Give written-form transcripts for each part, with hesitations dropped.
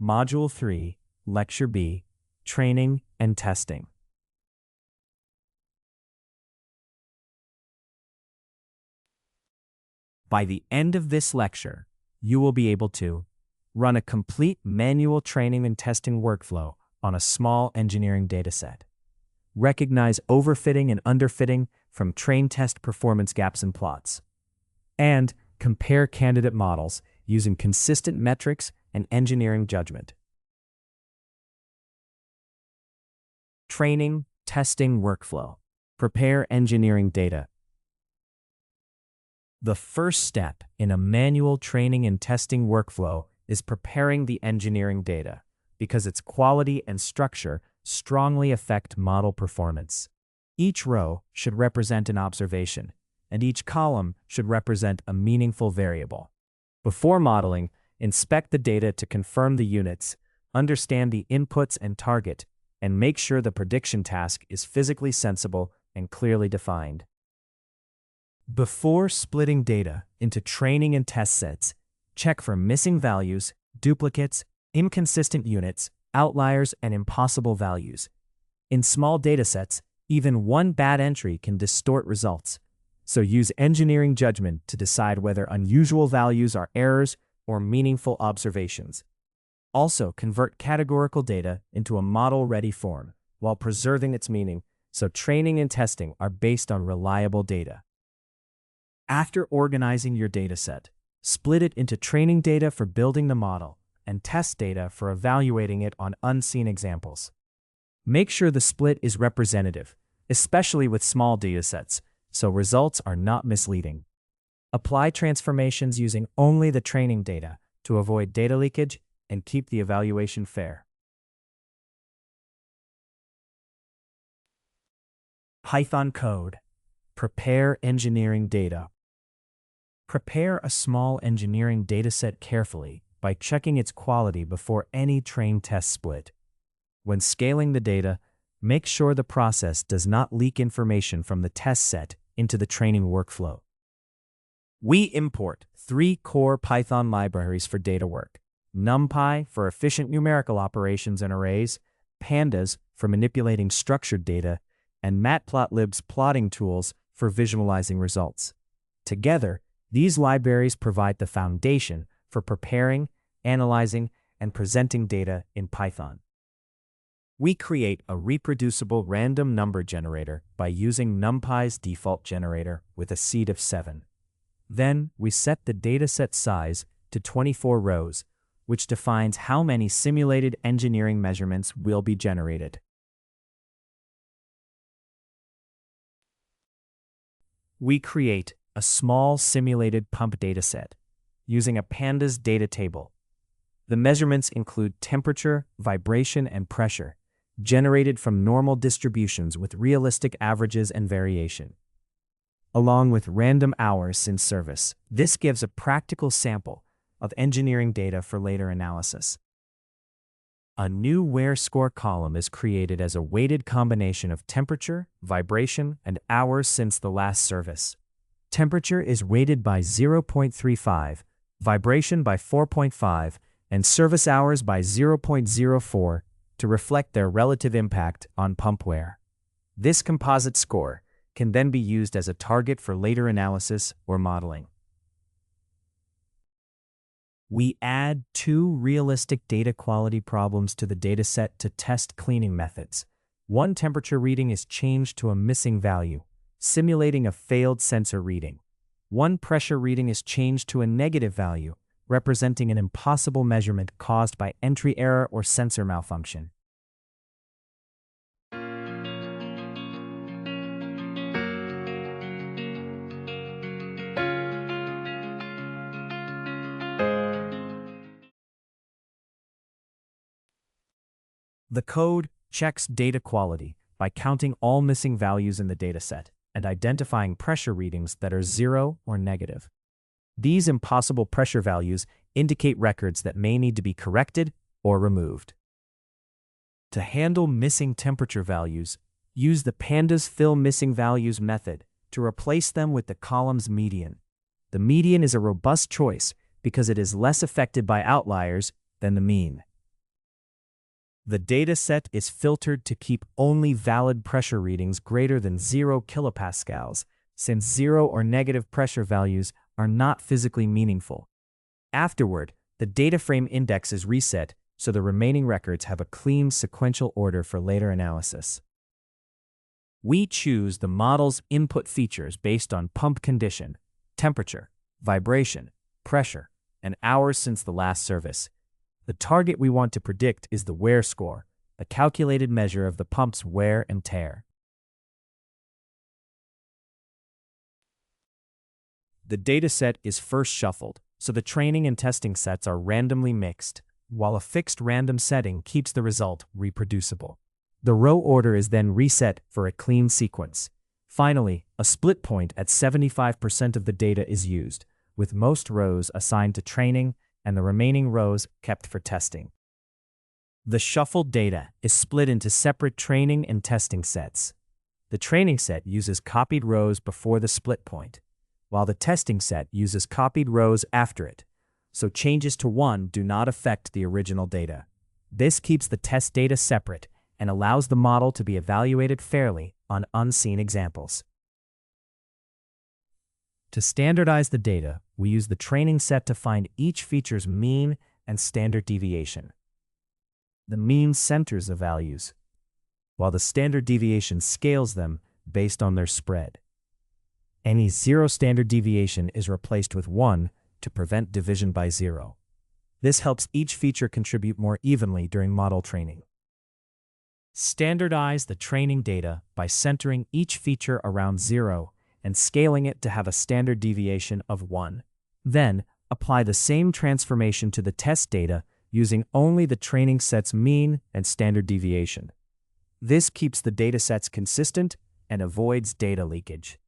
Module 3, Lecture B, Training and Testing. By the end of this lecture, you will be able to run a complete manual training and testing workflow on a small engineering dataset, recognize overfitting and underfitting from train test performance gaps and plots, and compare candidate models using consistent metrics and engineering judgment. Training, testing workflow. Prepare engineering data. The first step in a manual training and testing workflow is preparing the engineering data, because its quality and structure strongly affect model performance. Each row should represent an observation, and each column should represent a meaningful variable. Before modeling, inspect the data to confirm the units, understand the inputs and target, and make sure the prediction task is physically sensible and clearly defined. Before splitting data into training and test sets, check for missing values, duplicates, inconsistent units, outliers, and impossible values. In small datasets, even one bad entry can distort results, so use engineering judgment to decide whether unusual values are errors or meaningful observations. Also, convert categorical data into a model-ready form while preserving its meaning, so training and testing are based on reliable data. After organizing your dataset, split it into training data for building the model and test data for evaluating it on unseen examples. Make sure the split is representative, especially with small datasets, so results are not misleading. Apply transformations using only the training data to avoid data leakage and keep the evaluation fair. Python code. Prepare engineering data. Prepare a small engineering dataset carefully by checking its quality before any train test split. When scaling the data, make sure the process does not leak information from the test set into the training workflow. We import 3 core Python libraries for data work: NumPy for efficient numerical operations and arrays, Pandas for manipulating structured data, and Matplotlib's plotting tools for visualizing results. Together, these libraries provide the foundation for preparing, analyzing, and presenting data in Python. We create a reproducible random number generator by using NumPy's default generator with a seed of 7. Then, we set the dataset size to 24 rows, which defines how many simulated engineering measurements will be generated. We create a small simulated pump dataset using a Pandas data table. The measurements include temperature, vibration, and pressure, generated from normal distributions with realistic averages and variation, along with random hours in service. This gives a practical sample of engineering data for later analysis. A new WHERE score column is created as a weighted combination of temperature, vibration, and hours since the last service. Temperature is weighted by 0.35, vibration by 4.5, and service hours by 0.04 to reflect their relative impact on pump wear. This composite score can then be used as a target for later analysis or modeling. We add 2 realistic data quality problems to the dataset to test cleaning methods. One temperature reading is changed to a missing value, simulating a failed sensor reading. One pressure reading is changed to a negative value, representing an impossible measurement caused by entry error or sensor malfunction. The code checks data quality by counting all missing values in the dataset and identifying pressure readings that are 0 or negative. These impossible pressure values indicate records that may need to be corrected or removed. To handle missing temperature values, use the Pandas fill missing values method to replace them with the column's median. The median is a robust choice because it is less affected by outliers than the mean. The dataset is filtered to keep only valid pressure readings greater than 0 kilopascals, since 0 or negative pressure values are not physically meaningful. Afterward, the data frame index is reset so the remaining records have a clean sequential order for later analysis. We choose the model's input features based on pump condition, temperature, vibration, pressure, and hours since the last service. The target we want to predict is the wear score, a calculated measure of the pump's wear and tear. The dataset is first shuffled, so the training and testing sets are randomly mixed, while a fixed random setting keeps the result reproducible. The row order is then reset for a clean sequence. Finally, a split point at 75% of the data is used, with most rows assigned to training and the remaining rows kept for testing. The shuffled data is split into separate training and testing sets. The training set uses copied rows before the split point, while the testing set uses copied rows after it, so changes to one do not affect the original data. This keeps the test data separate and allows the model to be evaluated fairly on unseen examples. To standardize the data, we use the training set to find each feature's mean and standard deviation. The mean centers the values, while the standard deviation scales them based on their spread. Any zero standard deviation is replaced with 1 to prevent division by 0. This helps each feature contribute more evenly during model training. Standardize the training data by centering each feature around 0 and scaling it to have a standard deviation of 1. Then, apply the same transformation to the test data using only the training set's mean and standard deviation. This keeps the datasets consistent and avoids data leakage.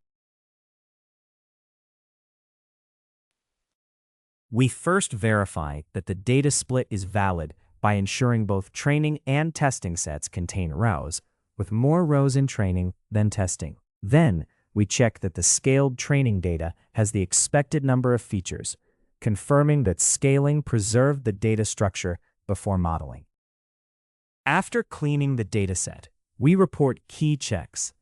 We first verify that the data split is valid by ensuring both training and testing sets contain rows, with more rows in training than testing. Then, we check that the scaled training data has the expected number of features, confirming that scaling preserved the data structure before modeling. After cleaning the dataset, we report key checks: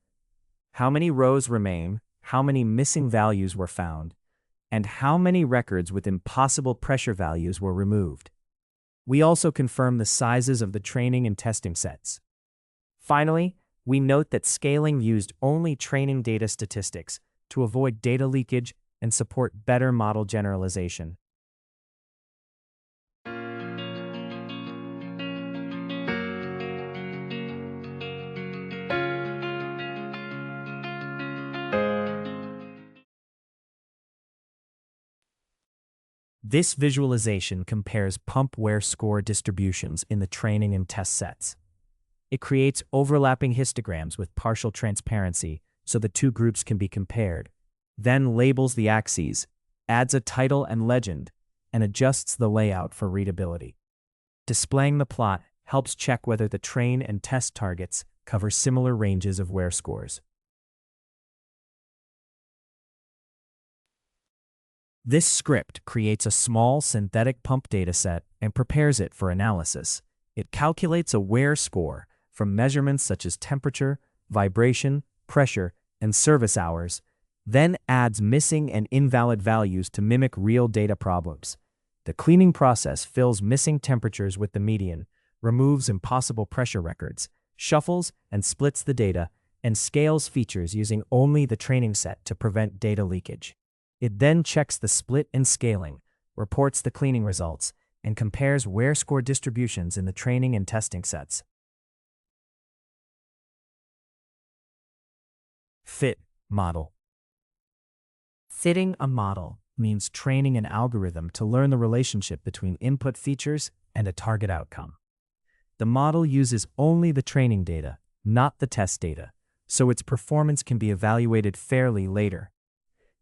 how many rows remain, how many missing values were found, and how many records with impossible pressure values were removed. We also confirm the sizes of the training and testing sets. Finally, we note that scaling used only training data statistics to avoid data leakage and support better model generalization. This visualization compares pump wear score distributions in the training and test sets. It creates overlapping histograms with partial transparency so the two groups can be compared, then labels the axes, adds a title and legend, and adjusts the layout for readability. Displaying the plot helps check whether the train and test targets cover similar ranges of wear scores. This script creates a small synthetic pump dataset and prepares it for analysis. It calculates a wear score from measurements such as temperature, vibration, pressure, and service hours, then adds missing and invalid values to mimic real data problems. The cleaning process fills missing temperatures with the median, removes impossible pressure records, shuffles and splits the data, and scales features using only the training set to prevent data leakage. It then checks the split and scaling, reports the cleaning results, and compares wear score distributions in the training and testing sets. Fit model. Fitting a model means training an algorithm to learn the relationship between input features and a target outcome. The model uses only the training data, not the test data, so its performance can be evaluated fairly later.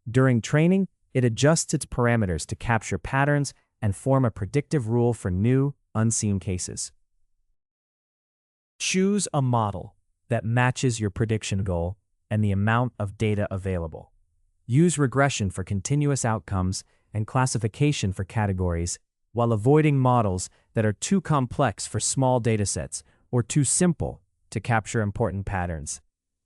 During training, it adjusts its parameters to capture patterns and form a predictive rule for new, unseen cases. Choose a model that matches your prediction goal and the amount of data available. Use regression for continuous outcomes and classification for categories, while avoiding models that are too complex for small datasets or too simple to capture important patterns.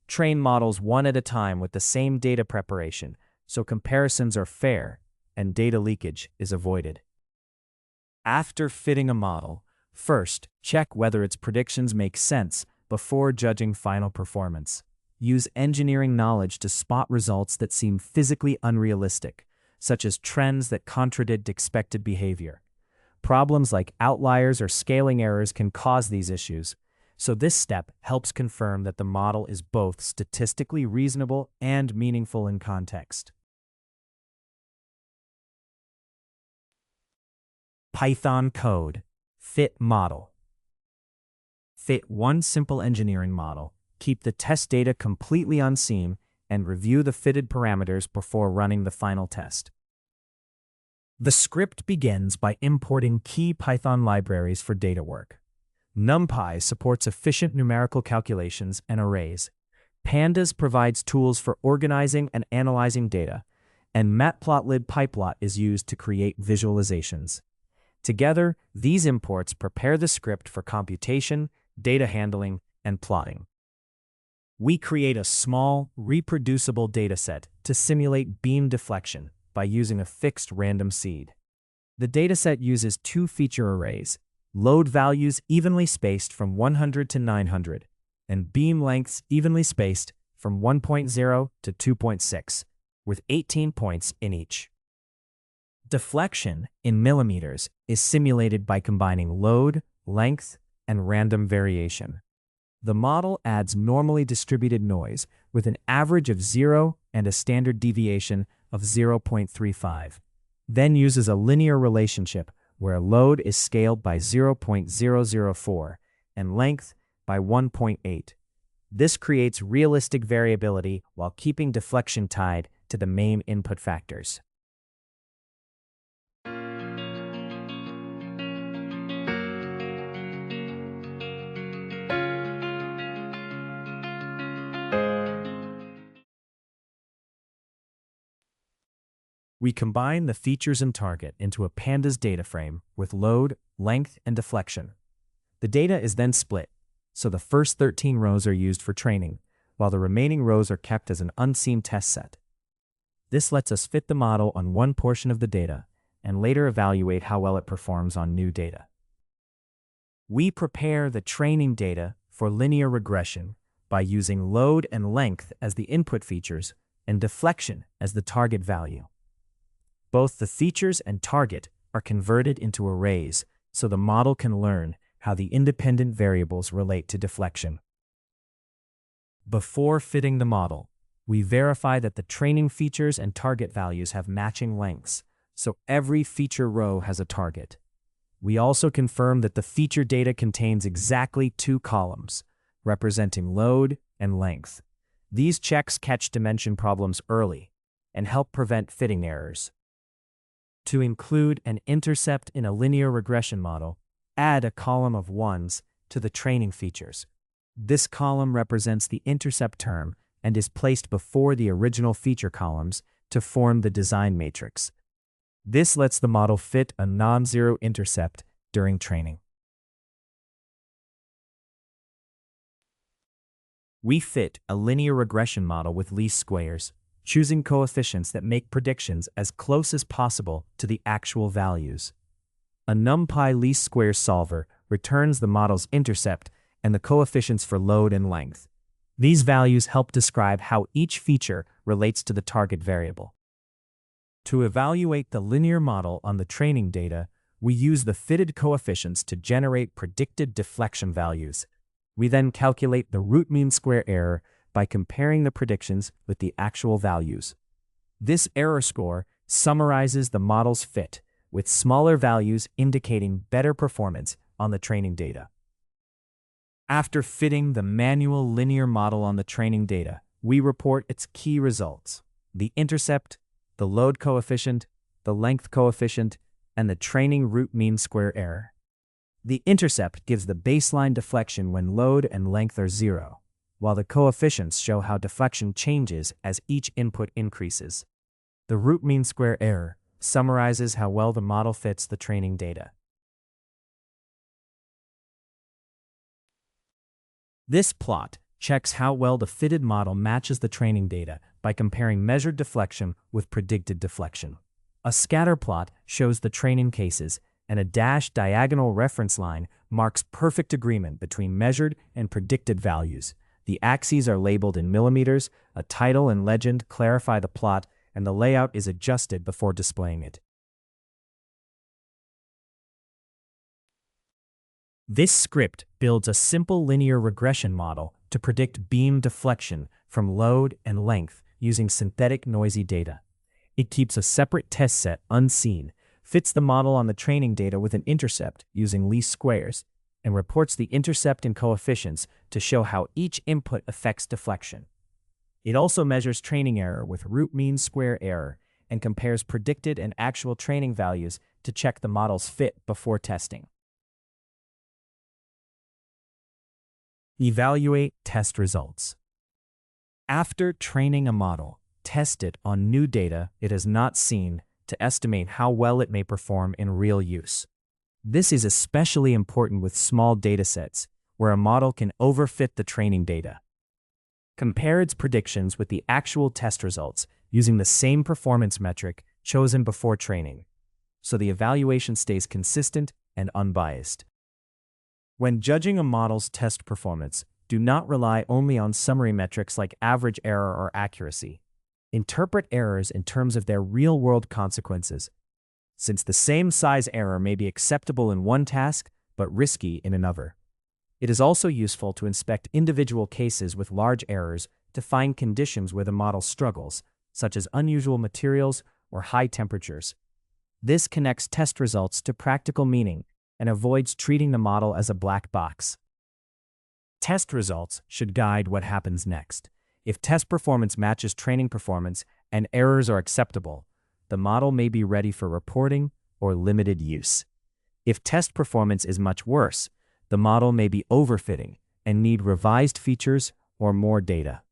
Train models one at a time with the same data preparation, so comparisons are fair and data leakage is avoided. After fitting a model, first, check whether its predictions make sense before judging final performance. Use engineering knowledge to spot results that seem physically unrealistic, such as trends that contradict expected behavior. Problems like outliers or scaling errors can cause these issues, so this step helps confirm that the model is both statistically reasonable and meaningful in context. Python code. Fit model. Fit one simple engineering model, keep the test data completely unseen, and review the fitted parameters before running the final test. The script begins by importing key Python libraries for data work. NumPy supports efficient numerical calculations and arrays. Pandas provides tools for organizing and analyzing data, and matplotlib pyplot is used to create visualizations. Together, these imports prepare the script for computation, data handling, and plotting. We create a small, reproducible dataset to simulate beam deflection by using a fixed random seed. The dataset uses two feature arrays, load values evenly spaced from 100 to 900, and beam lengths evenly spaced from 1.0 to 2.6, with 18 points in each. Deflection in millimeters is simulated by combining load, length, and random variation. The model adds normally distributed noise with an average of 0 and a standard deviation of 0.35, then uses a linear relationship where load is scaled by 0.004 and length by 1.8. This creates realistic variability while keeping deflection tied to the main input factors. We combine the features and target into a pandas data frame with load, length, and deflection. The data is then split, so the first 13 rows are used for training, while the remaining rows are kept as an unseen test set. This lets us fit the model on one portion of the data and later evaluate how well it performs on new data. We prepare the training data for linear regression by using load and length as the input features and deflection as the target value. Both the features and target are converted into arrays so the model can learn how the independent variables relate to deflection. Before fitting the model, we verify that the training features and target values have matching lengths, so every feature row has a target. We also confirm that the feature data contains exactly two columns, representing load and length. These checks catch dimension problems early and help prevent fitting errors. To include an intercept in a linear regression model, add a column of ones to the training features. This column represents the intercept term and is placed before the original feature columns to form the design matrix. This lets the model fit a non-zero intercept during training. We fit a linear regression model with least squares, choosing coefficients that make predictions as close as possible to the actual values. A NumPy least squares solver returns the model's intercept and the coefficients for load and length. These values help describe how each feature relates to the target variable. To evaluate the linear model on the training data, we use the fitted coefficients to generate predicted deflection values. We then calculate the root mean square error by comparing the predictions with the actual values. This error score summarizes the model's fit, with smaller values indicating better performance on the training data. After fitting the manual linear model on the training data, we report its key results: the intercept, the load coefficient, the length coefficient, and the training root mean square error. The intercept gives the baseline deflection when load and length are 0, while the coefficients show how deflection changes as each input increases. The root mean square error summarizes how well the model fits the training data. This plot checks how well the fitted model matches the training data by comparing measured deflection with predicted deflection. A scatter plot shows the training cases, and a dashed diagonal reference line marks perfect agreement between measured and predicted values. The axes are labeled in millimeters, a title and legend clarify the plot, and the layout is adjusted before displaying it. This script builds a simple linear regression model to predict beam deflection from load and length using synthetic noisy data. It keeps a separate test set unseen, fits the model on the training data with an intercept using least squares, and reports the intercept and coefficients to show how each input affects deflection. It also measures training error with root mean square error and compares predicted and actual training values to check the model's fit before testing. Evaluate test results. After training a model, test it on new data it has not seen to estimate how well it may perform in real use. This is especially important with small datasets, where a model can overfit the training data. Compare its predictions with the actual test results using the same performance metric chosen before training, so the evaluation stays consistent and unbiased. When judging a model's test performance, do not rely only on summary metrics like average error or accuracy. Interpret errors in terms of their real-world consequences, since the same size error may be acceptable in one task but risky in another. It is also useful to inspect individual cases with large errors to find conditions where the model struggles, such as unusual materials or high temperatures. This connects test results to practical meaning and avoids treating the model as a black box. Test results should guide what happens next. If test performance matches training performance and errors are acceptable, the model may be ready for reporting or limited use. If test performance is much worse, the model may be overfitting and need revised features or more data.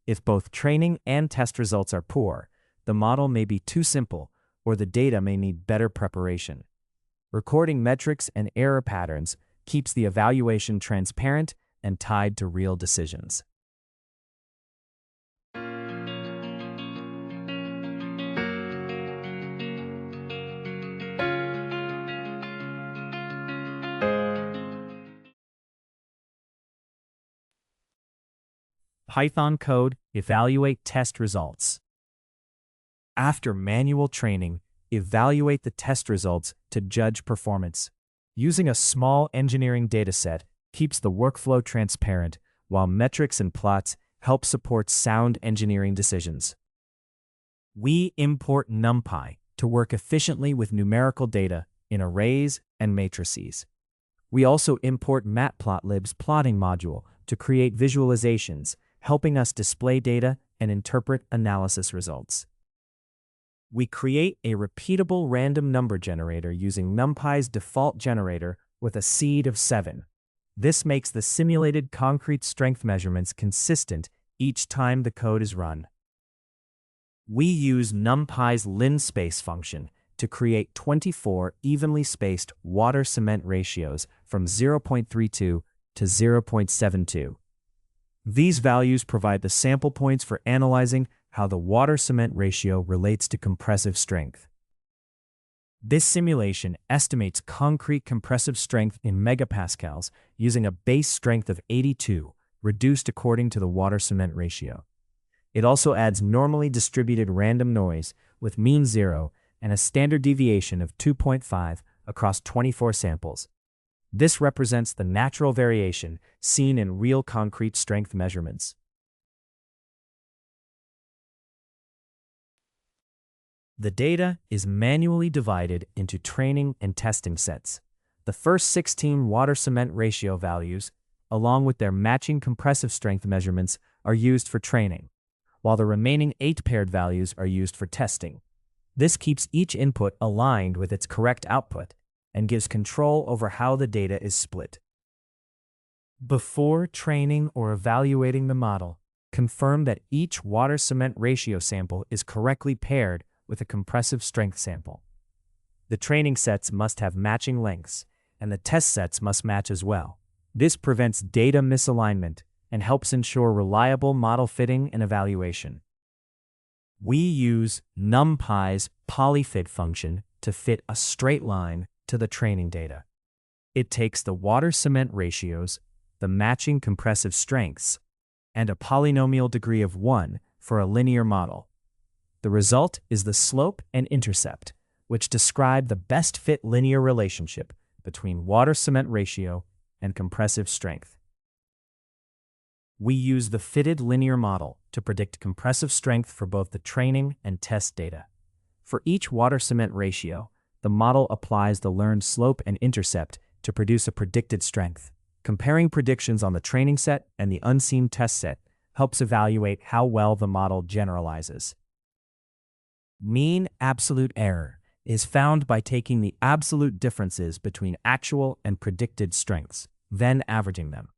If both training and test results are poor, the model may be too simple or the data may need better preparation. Recording metrics and error patterns keeps the evaluation transparent and tied to real decisions. Python code, evaluate test results. After manual training, evaluate the test results to judge performance. Using a small engineering dataset keeps the workflow transparent, while metrics and plots help support sound engineering decisions. We import NumPy to work efficiently with numerical data in arrays and matrices. We also import Matplotlib's plotting module to create visualizations, helping us display data and interpret analysis results. We create a repeatable random number generator using NumPy's default generator with a seed of 7. This makes the simulated concrete strength measurements consistent each time the code is run. We use NumPy's linspace function to create 24 evenly spaced water-cement ratios from 0.32 to 0.72. These values provide the sample points for analyzing how the water-cement ratio relates to compressive strength. This simulation estimates concrete compressive strength in megapascals using a base strength of 82, reduced according to the water-cement ratio. It also adds normally distributed random noise with mean 0 and a standard deviation of 2.5 across 24 samples. This represents the natural variation seen in real concrete strength measurements. The data is manually divided into training and testing sets. The first 16 water-cement ratio values, along with their matching compressive strength measurements, are used for training, while the remaining 8 paired values are used for testing. This keeps each input aligned with its correct output and gives control over how the data is split. Before training or evaluating the model, confirm that each water-cement ratio sample is correctly paired with a compressive strength sample. The training sets must have matching lengths, and the test sets must match as well. This prevents data misalignment and helps ensure reliable model fitting and evaluation. We use NumPy's polyfit function to fit a straight line to the training data. It takes the water-cement ratios, the matching compressive strengths, and a polynomial degree of 1 for a linear model. The result is the slope and intercept, which describe the best fit linear relationship between water-cement ratio and compressive strength. We use the fitted linear model to predict compressive strength for both the training and test data. For each water-cement ratio, the model applies the learned slope and intercept to produce a predicted strength. Comparing predictions on the training set and the unseen test set helps evaluate how well the model generalizes. Mean absolute error is found by taking the absolute differences between actual and predicted strengths, then averaging them.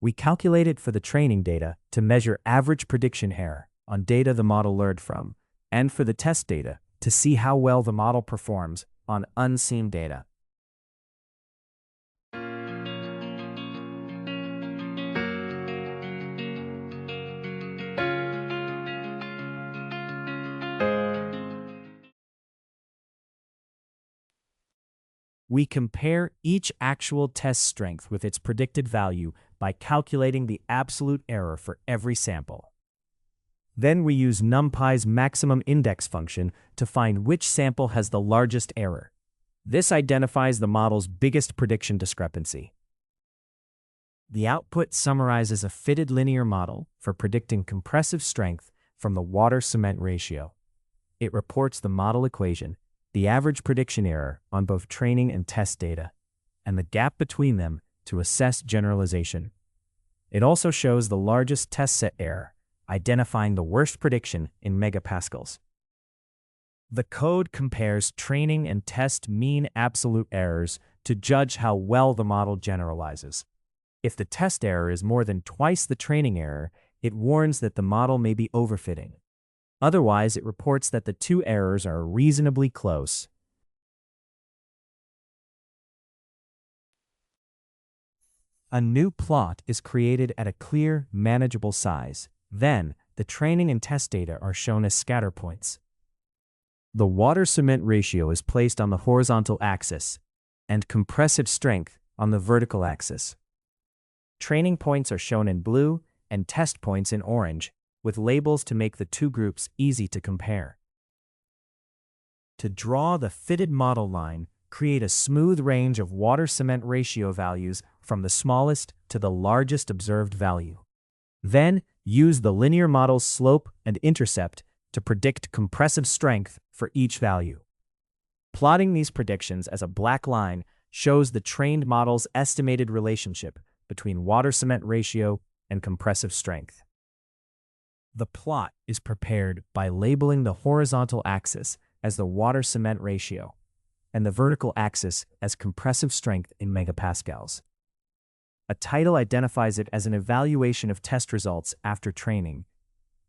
We calculate it for the training data to measure average prediction error on data the model learned from, and for the test data to see how well the model performs on unseen data. We compare each actual test strength with its predicted value by calculating the absolute error for every sample. Then we use NumPy's maximum index function to find which sample has the largest error. This identifies the model's biggest prediction discrepancy. The output summarizes a fitted linear model for predicting compressive strength from the water-cement ratio. It reports the model equation, the average prediction error on both training and test data, and the gap between them to assess generalization. It also shows the largest test set error, identifying the worst prediction in megapascals. The code compares training and test mean absolute errors to judge how well the model generalizes. If the test error is more than twice the training error, it warns that the model may be overfitting. Otherwise, it reports that the two errors are reasonably close. A new plot is created at a clear, manageable size. Then, the training and test data are shown as scatter points. The water-cement ratio is placed on the horizontal axis, and compressive strength on the vertical axis. Training points are shown in blue and test points in orange, with labels to make the two groups easy to compare. To draw the fitted model line, create a smooth range of water-cement ratio values from the smallest to the largest observed value. Then, use the linear model's slope and intercept to predict compressive strength for each value. Plotting these predictions as a black line shows the trained model's estimated relationship between water-cement ratio and compressive strength. The plot is prepared by labeling the horizontal axis as the water-cement ratio and the vertical axis as compressive strength in megapascals. A title identifies it as an evaluation of test results after training,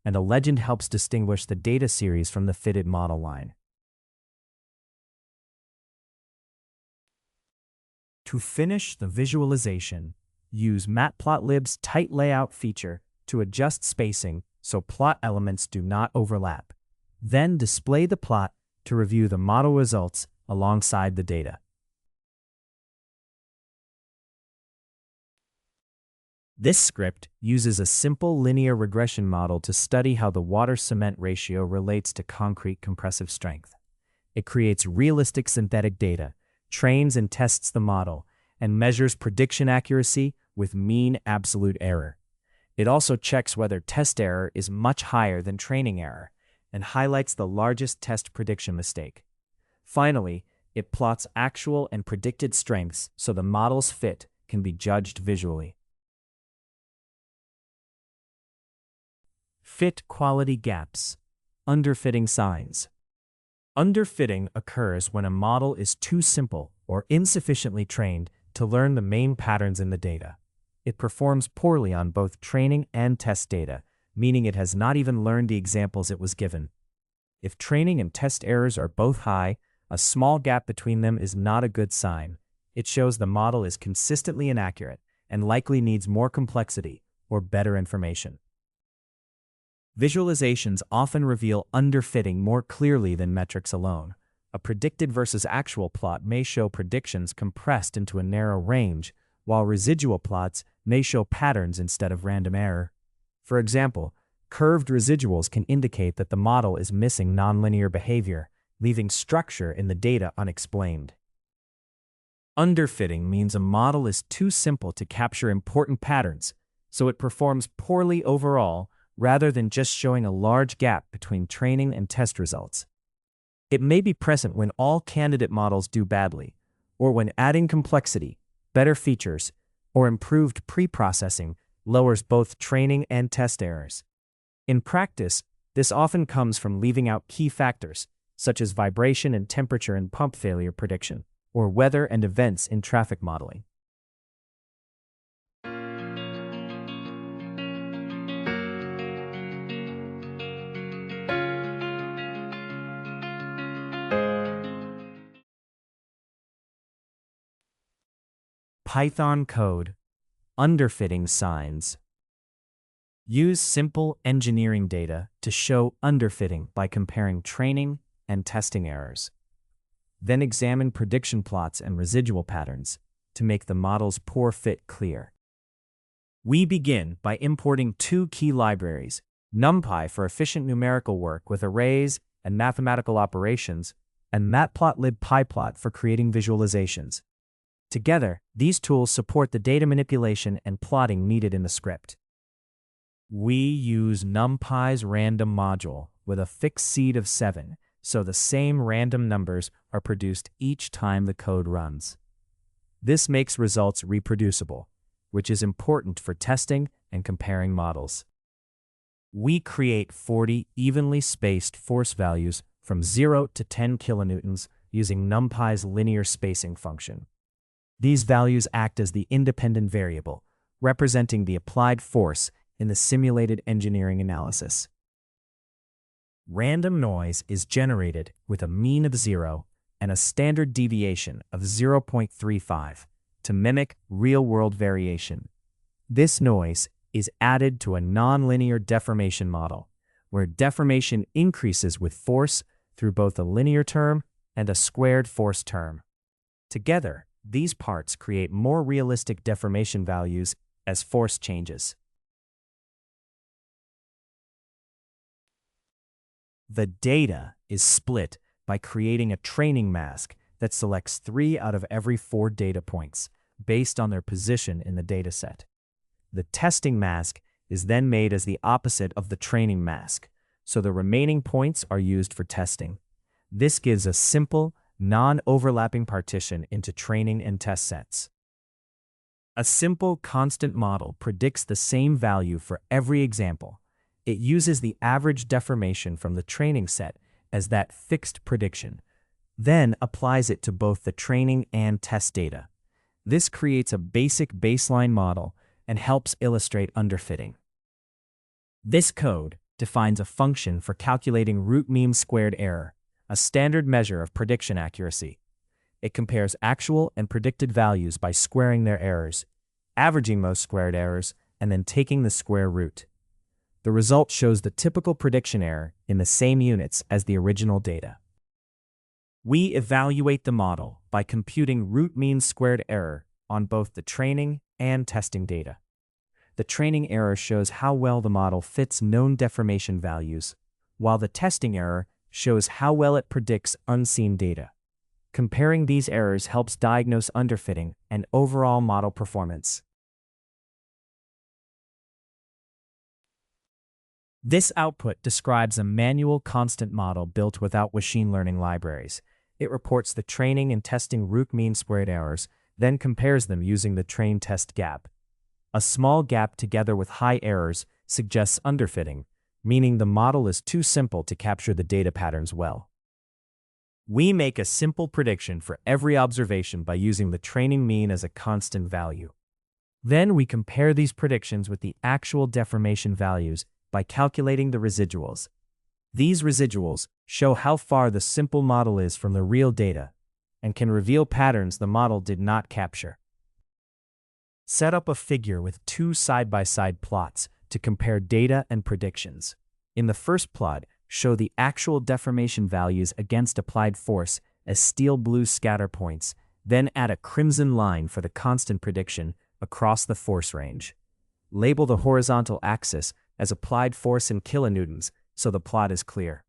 and a legend helps distinguish the data series from the fitted model line. To finish the visualization, use Matplotlib's tight layout feature to adjust spacing so plot elements do not overlap. Then display the plot to review the model results alongside the data. This script uses a simple linear regression model to study how the water-cement ratio relates to concrete compressive strength. It creates realistic synthetic data, trains and tests the model, and measures prediction accuracy with mean absolute error. It also checks whether test error is much higher than training error and highlights the largest test prediction mistake. Finally, it plots actual and predicted strengths so the model's fit can be judged visually. Fit quality gaps. Underfitting signs. Underfitting occurs when a model is too simple or insufficiently trained to learn the main patterns in the data. It performs poorly on both training and test data, meaning it has not even learned the examples it was given. If training and test errors are both high, a small gap between them is not a good sign. It shows the model is consistently inaccurate and likely needs more complexity or better information. Visualizations often reveal underfitting more clearly than metrics alone. A predicted versus actual plot may show predictions compressed into a narrow range, while residual plots may show patterns instead of random error. For example, curved residuals can indicate that the model is missing nonlinear behavior, leaving structure in the data unexplained. Underfitting means a model is too simple to capture important patterns, so it performs poorly overall rather than just showing a large gap between training and test results. It may be present when all candidate models do badly, or when adding complexity, better features, or improved pre-processing lowers both training and test errors. In practice, this often comes from leaving out key factors, such as vibration and temperature in pump failure prediction, or weather and events in traffic modeling. Python code, underfitting signs. Use simple engineering data to show underfitting by comparing training and testing errors. Then examine prediction plots and residual patterns to make the model's poor fit clear. We begin by importing two key libraries, NumPy for efficient numerical work with arrays and mathematical operations, and matplotlib/pyplot for creating visualizations. Together, these tools support the data manipulation and plotting needed in the script. We use NumPy's random module with a fixed seed of 7, so the same random numbers are produced each time the code runs. This makes results reproducible, which is important for testing and comparing models. We create 40 evenly spaced force values from 0 to 10 kilonewtons using NumPy's linear spacing function. These values act as the independent variable, representing the applied force in the simulated engineering analysis. Random noise is generated with a mean of 0 and a standard deviation of 0.35 to mimic real-world variation. This noise is added to a nonlinear deformation model, where deformation increases with force through both a linear term and a squared force term. Together, these parts create more realistic deformation values as force changes. The data is split by creating a training mask that selects 3 out of every 4 data points based on their position in the dataset. The testing mask is then made as the opposite of the training mask, so the remaining points are used for testing. This gives a simple, non-overlapping partition into training and test sets. A simple constant model predicts the same value for every example. It uses the average deformation from the training set as that fixed prediction, then applies it to both the training and test data. This creates a basic baseline model and helps illustrate underfitting. This code defines a function for calculating root mean squared error, a standard measure of prediction accuracy. It compares actual and predicted values by squaring their errors, averaging most squared errors, and then taking the square root. The result shows the typical prediction error in the same units as the original data. We evaluate the model by computing root mean squared error on both the training and testing data. The training error shows how well the model fits known deformation values, while the testing error shows how well it predicts unseen data. Comparing these errors helps diagnose underfitting and overall model performance. This output describes a manual constant model built without machine learning libraries. It reports the training and testing root mean squared errors, then compares them using the train-test gap. A small gap together with high errors suggests underfitting, meaning the model is too simple to capture the data patterns well. We make a simple prediction for every observation by using the training mean as a constant value. Then we compare these predictions with the actual deformation values by calculating the residuals. These residuals show how far the simple model is from the real data and can reveal patterns the model did not capture. Set up a figure with two side-by-side plots to compare data and predictions. In the first plot, show the actual deformation values against applied force as steel blue scatter points, then add a crimson line for the constant prediction across the force range. Label the horizontal axis as applied force in kilonewtons so the plot is clear.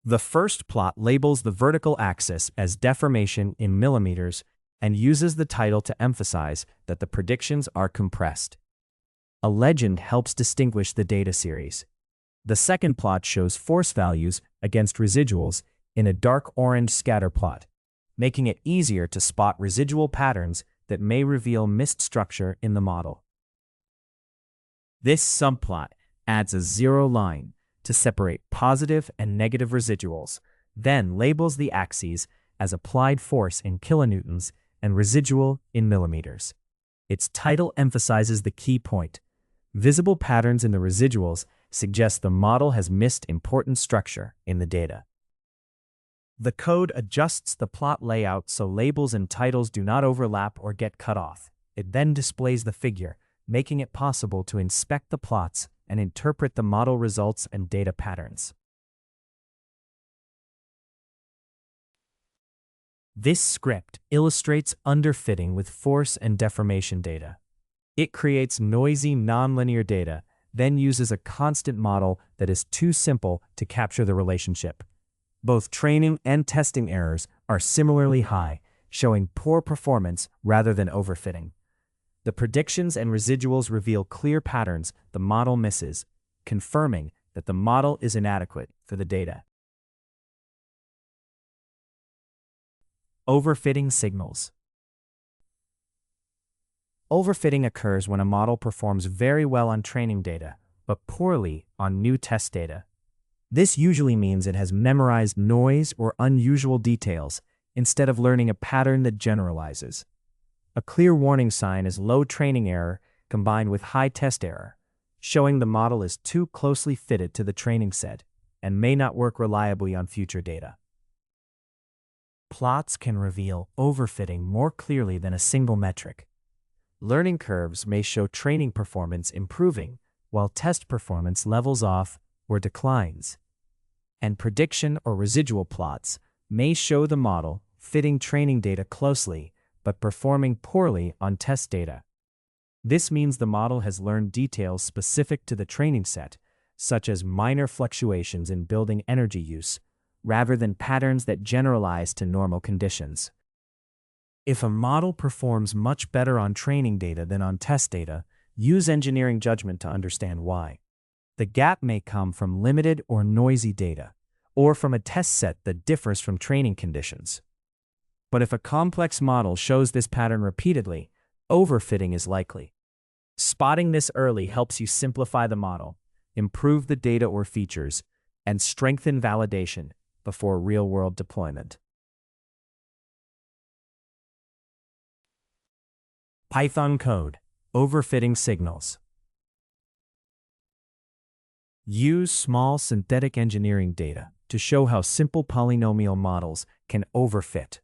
The first plot labels the vertical axis as deformation in millimeters and uses the title to emphasize that the predictions are compressed. A legend helps distinguish the data series. The second plot shows force values against residuals in a dark orange scatter plot, making it easier to spot residual patterns that may reveal missed structure in the model. This subplot adds a zero line to separate positive and negative residuals, then labels the axes as applied force in kilonewtons and residual in millimeters. Its title emphasizes the key point. Visible patterns in the residuals suggest the model has missed important structure in the data. The code adjusts the plot layout so labels and titles do not overlap or get cut off. It then displays the figure, making it possible to inspect the plots and interpret the model results and data patterns. This script illustrates underfitting with force and deformation data. It creates noisy, nonlinear data, then uses a constant model that is too simple to capture the relationship. Both training and testing errors are similarly high, showing poor performance rather than overfitting. The predictions and residuals reveal clear patterns the model misses, confirming that the model is inadequate for the data. Overfitting signals. Overfitting occurs when a model performs very well on training data, but poorly on new test data. This usually means it has memorized noise or unusual details instead of learning a pattern that generalizes. A clear warning sign is low training error combined with high test error, showing the model is too closely fitted to the training set and may not work reliably on future data. Plots can reveal overfitting more clearly than a single metric. Learning curves may show training performance improving, while test performance levels off or declines. And prediction or residual plots may show the model fitting training data closely, but performing poorly on test data. This means the model has learned details specific to the training set, such as minor fluctuations in building energy use, rather than patterns that generalize to normal conditions. If a model performs much better on training data than on test data, use engineering judgment to understand why. The gap may come from limited or noisy data, or from a test set that differs from training conditions. But if a complex model shows this pattern repeatedly, overfitting is likely. Spotting this early helps you simplify the model, improve the data or features, and strengthen validation before real-world deployment. Python code, overfitting signals. Use small synthetic engineering data to show how simple polynomial models can overfit.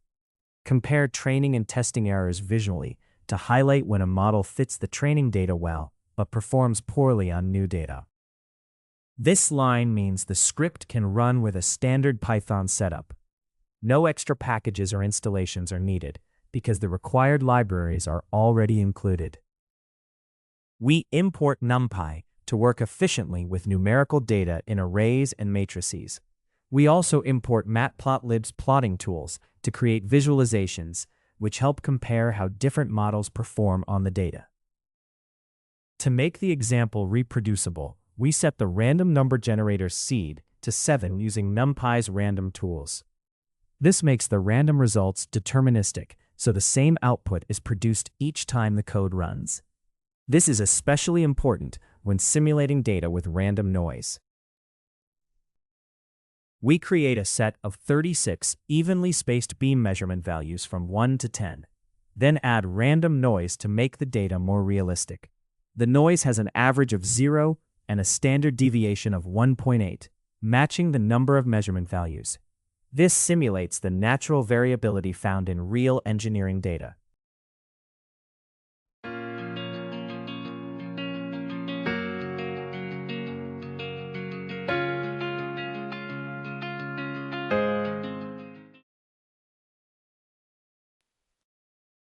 Compare training and testing errors visually to highlight when a model fits the training data well, but performs poorly on new data. This line means the script can run with a standard Python setup. No extra packages or installations are needed because the required libraries are already included. We import NumPy to work efficiently with numerical data in arrays and matrices. We also import Matplotlib's plotting tools to create visualizations, which help compare how different models perform on the data. To make the example reproducible, we set the random number generator seed to 7 using NumPy's random tools. This makes the random results deterministic, so the same output is produced each time the code runs. This is especially important when simulating data with random noise. We create a set of 36 evenly spaced beam measurement values from 1 to 10. Then add random noise to make the data more realistic. The noise has an average of 0 and a standard deviation of 1.8, matching the number of measurement values. This simulates the natural variability found in real engineering data.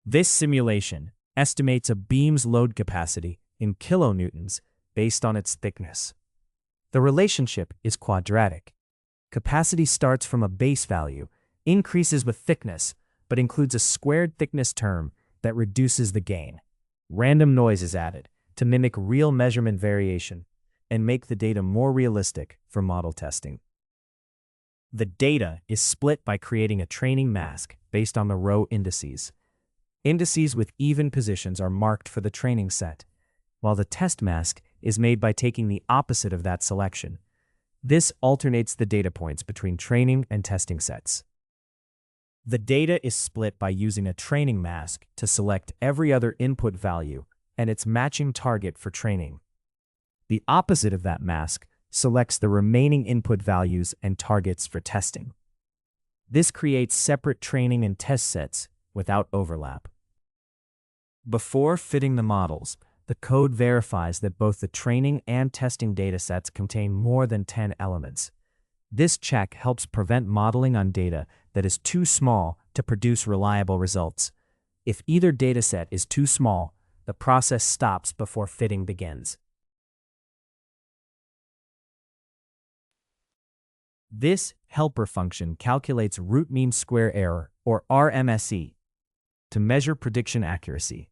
This simulation estimates a beam's load capacity in kilonewtons based on its thickness. The relationship is quadratic. Capacity starts from a base value, increases with thickness, but includes a squared thickness term that reduces the gain. Random noise is added to mimic real measurement variation and make the data more realistic for model testing. The data is split by creating a training mask based on the row indices. Indices with even positions are marked for the training set, while the test mask is made by taking the opposite of that selection. This alternates the data points between training and testing sets. The data is split by using a training mask to select every other input value and its matching target for training. The opposite of that mask selects the remaining input values and targets for testing. This creates separate training and test sets without overlap. Before fitting the models, the code verifies that both the training and testing datasets contain more than 10 elements. This check helps prevent modeling on data that is too small to produce reliable results. If either dataset is too small, the process stops before fitting begins. This helper function calculates root mean square error, or RMSE, to measure prediction accuracy.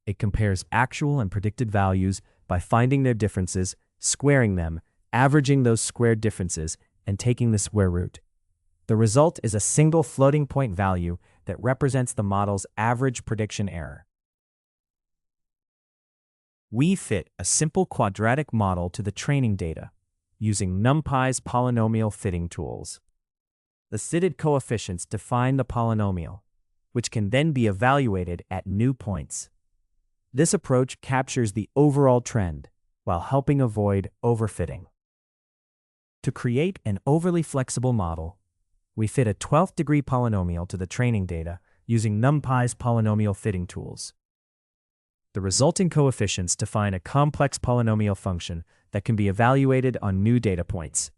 It compares actual and predicted values by finding their differences, squaring them, averaging those squared differences, and taking the square root. The result is a single floating point value that represents the model's average prediction error. We fit a simple quadratic model to the training data using NumPy's polynomial fitting tools. The fitted coefficients define the polynomial, which can then be evaluated at new points. This approach captures the overall trend while helping avoid overfitting. To create an overly flexible model, we fit a 12th degree polynomial to the training data using NumPy's polynomial fitting tools. The resulting coefficients define a complex polynomial function that can be evaluated on new data points.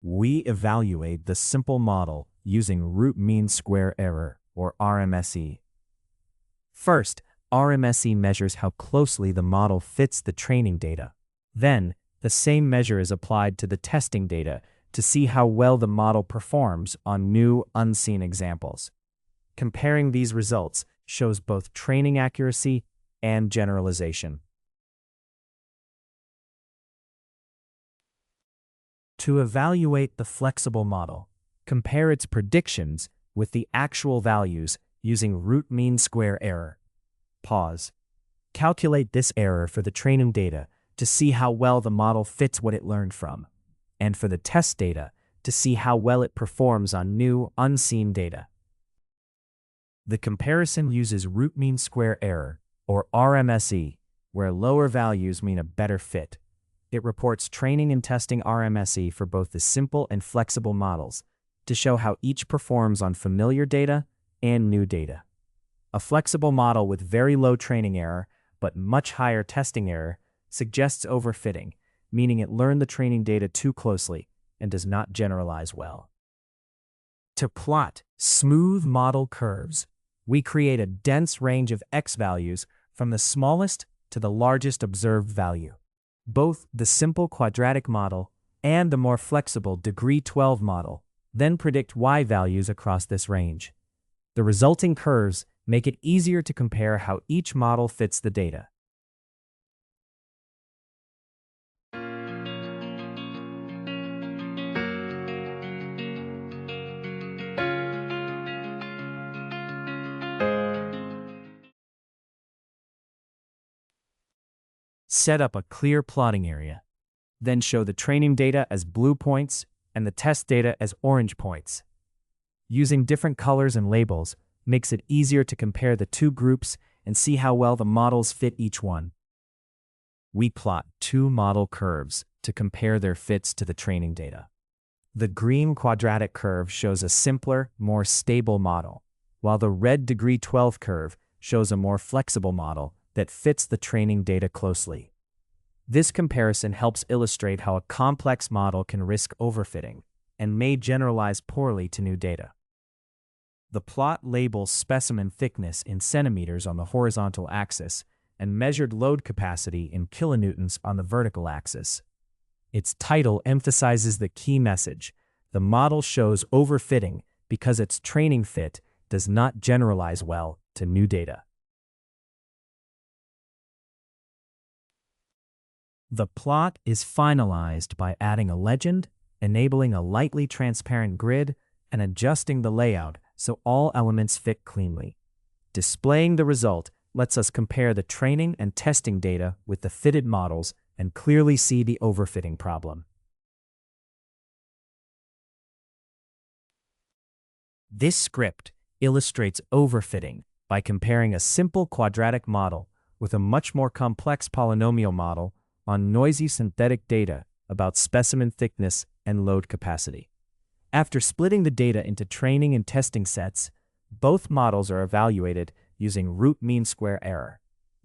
We evaluate the simple model using root mean square error, or RMSE. First, RMSE measures how closely the model fits the training data. Then, the same measure is applied to the testing data to see how well the model performs on new, unseen examples. Comparing these results shows both training accuracy and generalization. To evaluate the flexible model, compare its predictions with the actual values using root mean square error. Pause. Calculate this error for the training data to see how well the model fits what it learned from, and for the test data to see how well it performs on new, unseen data. The comparison uses root mean square error, or RMSE, where lower values mean a better fit. It reports training and testing RMSE for both the simple and flexible models to show how each performs on familiar data and new data. A flexible model with very low training error but much higher testing error suggests overfitting, meaning it learned the training data too closely and does not generalize well. To plot smooth model curves, we create a dense range of x values from the smallest to the largest observed value. Both the simple quadratic model and the more flexible degree 12 model then predict y values across this range. The resulting curves make it easier to compare how each model fits the data. Set up a clear plotting area. Then show the training data as blue points and the test data as orange points. Using different colors and labels, makes it easier to compare the two groups and see how well the models fit each one. We plot two model curves to compare their fits to the training data. The green quadratic curve shows a simpler, more stable model, while the red degree 12 curve shows a more flexible model that fits the training data closely. This comparison helps illustrate how a complex model can risk overfitting and may generalize poorly to new data. The plot labels specimen thickness in centimeters on the horizontal axis and measured load capacity in kilonewtons on the vertical axis. Its title emphasizes the key message: the model shows overfitting because its training fit does not generalize well to new data. The plot is finalized by adding a legend, enabling a lightly transparent grid, and adjusting the layout so all elements fit cleanly. Displaying the result lets us compare the training and testing data with the fitted models and clearly see the overfitting problem. This script illustrates overfitting by comparing a simple quadratic model with a much more complex polynomial model on noisy synthetic data about specimen thickness and load capacity. After splitting the data into training and testing sets, both models are evaluated using root mean square error.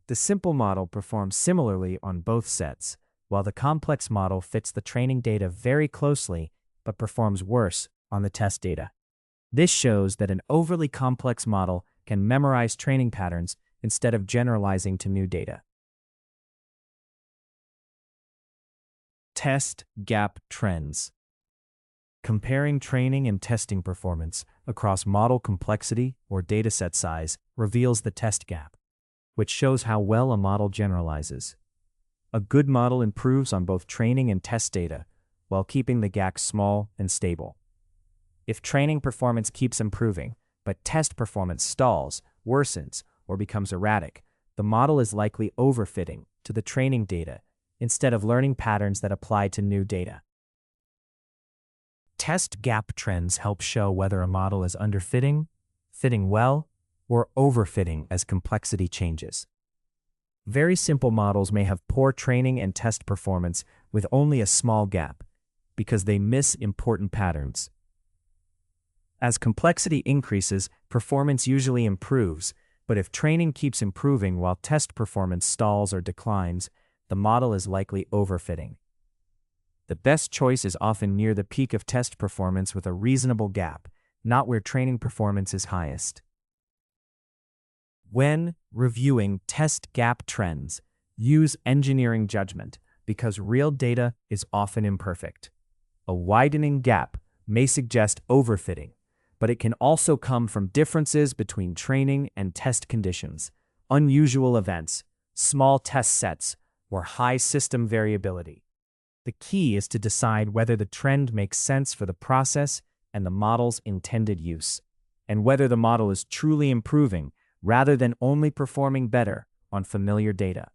The simple model performs similarly on both sets, while the complex model fits the training data very closely but performs worse on the test data. This shows that an overly complex model can memorize training patterns instead of generalizing to new data. Test gap trends. Comparing training and testing performance across model complexity or dataset size reveals the test gap, which shows how well a model generalizes. A good model improves on both training and test data while keeping the gap small and stable. If training performance keeps improving, but test performance stalls, worsens, or becomes erratic, the model is likely overfitting to the training data instead of learning patterns that apply to new data. Test gap trends help show whether a model is underfitting, fitting well, or overfitting as complexity changes. Very simple models may have poor training and test performance with only a small gap because they miss important patterns. As complexity increases, performance usually improves, but if training keeps improving while test performance stalls or declines, the model is likely overfitting. The best choice is often near the peak of test performance with a reasonable gap, not where training performance is highest. When reviewing test gap trends, use engineering judgment because real data is often imperfect. A widening gap may suggest overfitting, but it can also come from differences between training and test conditions, unusual events, small test sets, or high system variability. The key is to decide whether the trend makes sense for the process and the model's intended use, and whether the model is truly improving rather than only performing better on familiar data.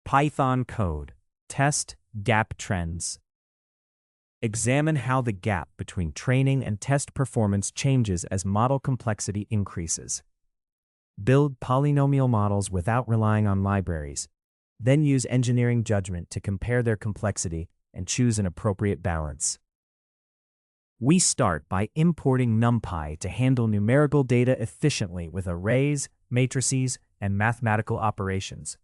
Python code. Test gap trends. Examine how the gap between training and test performance changes as model complexity increases. Build polynomial models without relying on libraries. Then use engineering judgment to compare their complexity and choose an appropriate balance. We start by importing NumPy to handle numerical data efficiently with arrays, matrices, and mathematical operations.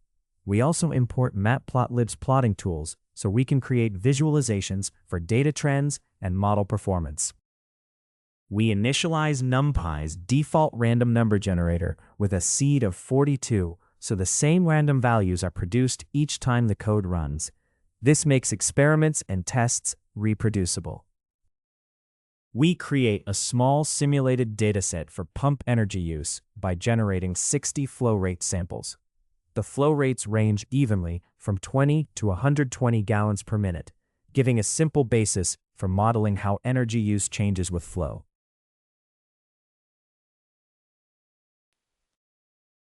We also import Matplotlib's plotting tools so we can create visualizations for data trends and model performance. We initialize NumPy's default random number generator with a seed of 42 so the same random values are produced each time the code runs. This makes experiments and tests reproducible. We create a small simulated dataset for pump energy use by generating 60 flow rate samples. The flow rates range evenly from 20 to 120 gallons per minute, giving a simple basis for modeling how energy use changes with flow.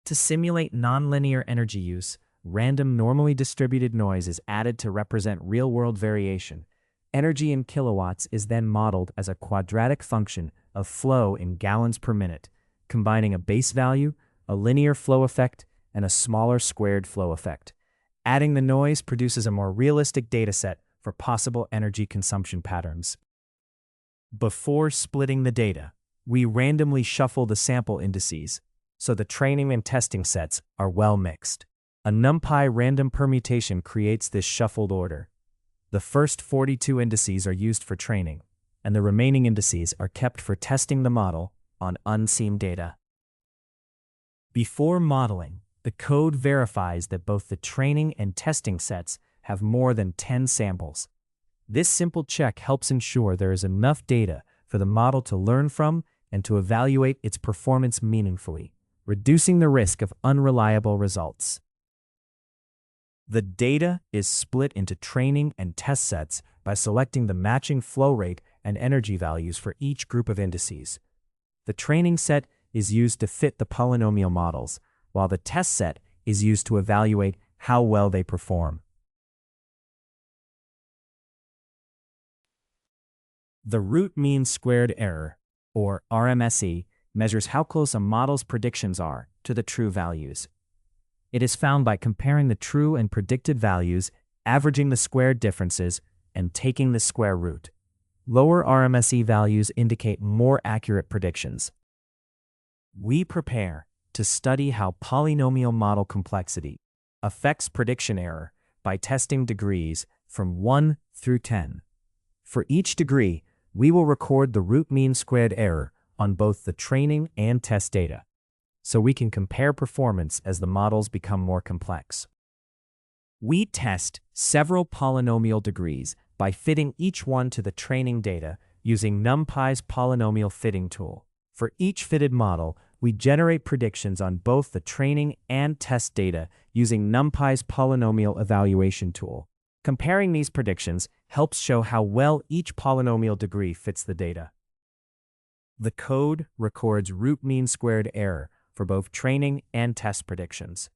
To simulate nonlinear energy use, random normally distributed noise is added to represent real-world variation. Energy in kilowatts is then modeled as a quadratic function of flow in gallons per minute, combining a base value, a linear flow effect, and a smaller squared flow effect. Adding the noise produces a more realistic dataset for possible energy consumption patterns. Before splitting the data, we randomly shuffle the sample indices, so the training and testing sets are well mixed. A NumPy random permutation creates this shuffled order. The first 42 indices are used for training, and the remaining indices are kept for testing the model on unseen data. Before modeling, the code verifies that both the training and testing sets have more than 10 samples. This simple check helps ensure there is enough data for the model to learn from and to evaluate its performance meaningfully, reducing the risk of unreliable results. The data is split into training and test sets by selecting the matching flow rate and energy values for each group of indices. The training set is used to fit the polynomial models, while the test set is used to evaluate how well they perform. The root mean squared error, or RMSE, measures how close a model's predictions are to the true values. It is found by comparing the true and predicted values, averaging the squared differences, and taking the square root. Lower RMSE values indicate more accurate predictions. We prepare to study how polynomial model complexity affects prediction error by testing degrees from 1 through 10. For each degree, we will record the root mean squared error on both the training and test data, so we can compare performance as the models become more complex. We test several polynomial degrees by fitting each one to the training data using NumPy's polynomial fitting tool. For each fitted model, we generate predictions on both the training and test data using NumPy's polynomial evaluation tool. Comparing these predictions helps show how well each polynomial degree fits the data. The code records root mean squared error for both training and test predictions.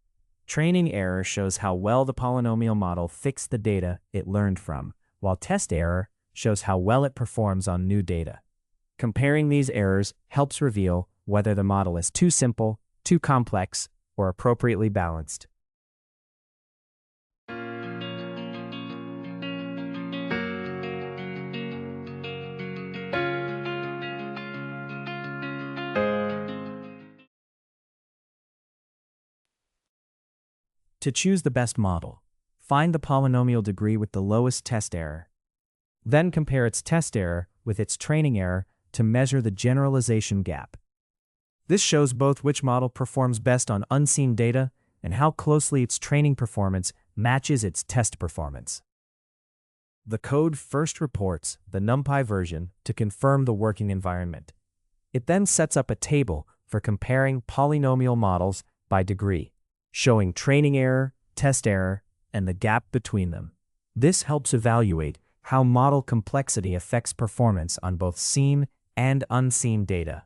Training error shows how well the polynomial model fixed the data it learned from, while test error shows how well it performs on new data. Comparing these errors helps reveal whether the model is too simple, too complex, or appropriately balanced. To choose the best model, find the polynomial degree with the lowest test error. Then compare its test error with its training error to measure the generalization gap. This shows both which model performs best on unseen data and how closely its training performance matches its test performance. The code first reports the NumPy version to confirm the working environment. It then sets up a table for comparing polynomial models by degree, showing training error, test error, and the gap between them. This helps evaluate how model complexity affects performance on both seen and unseen data.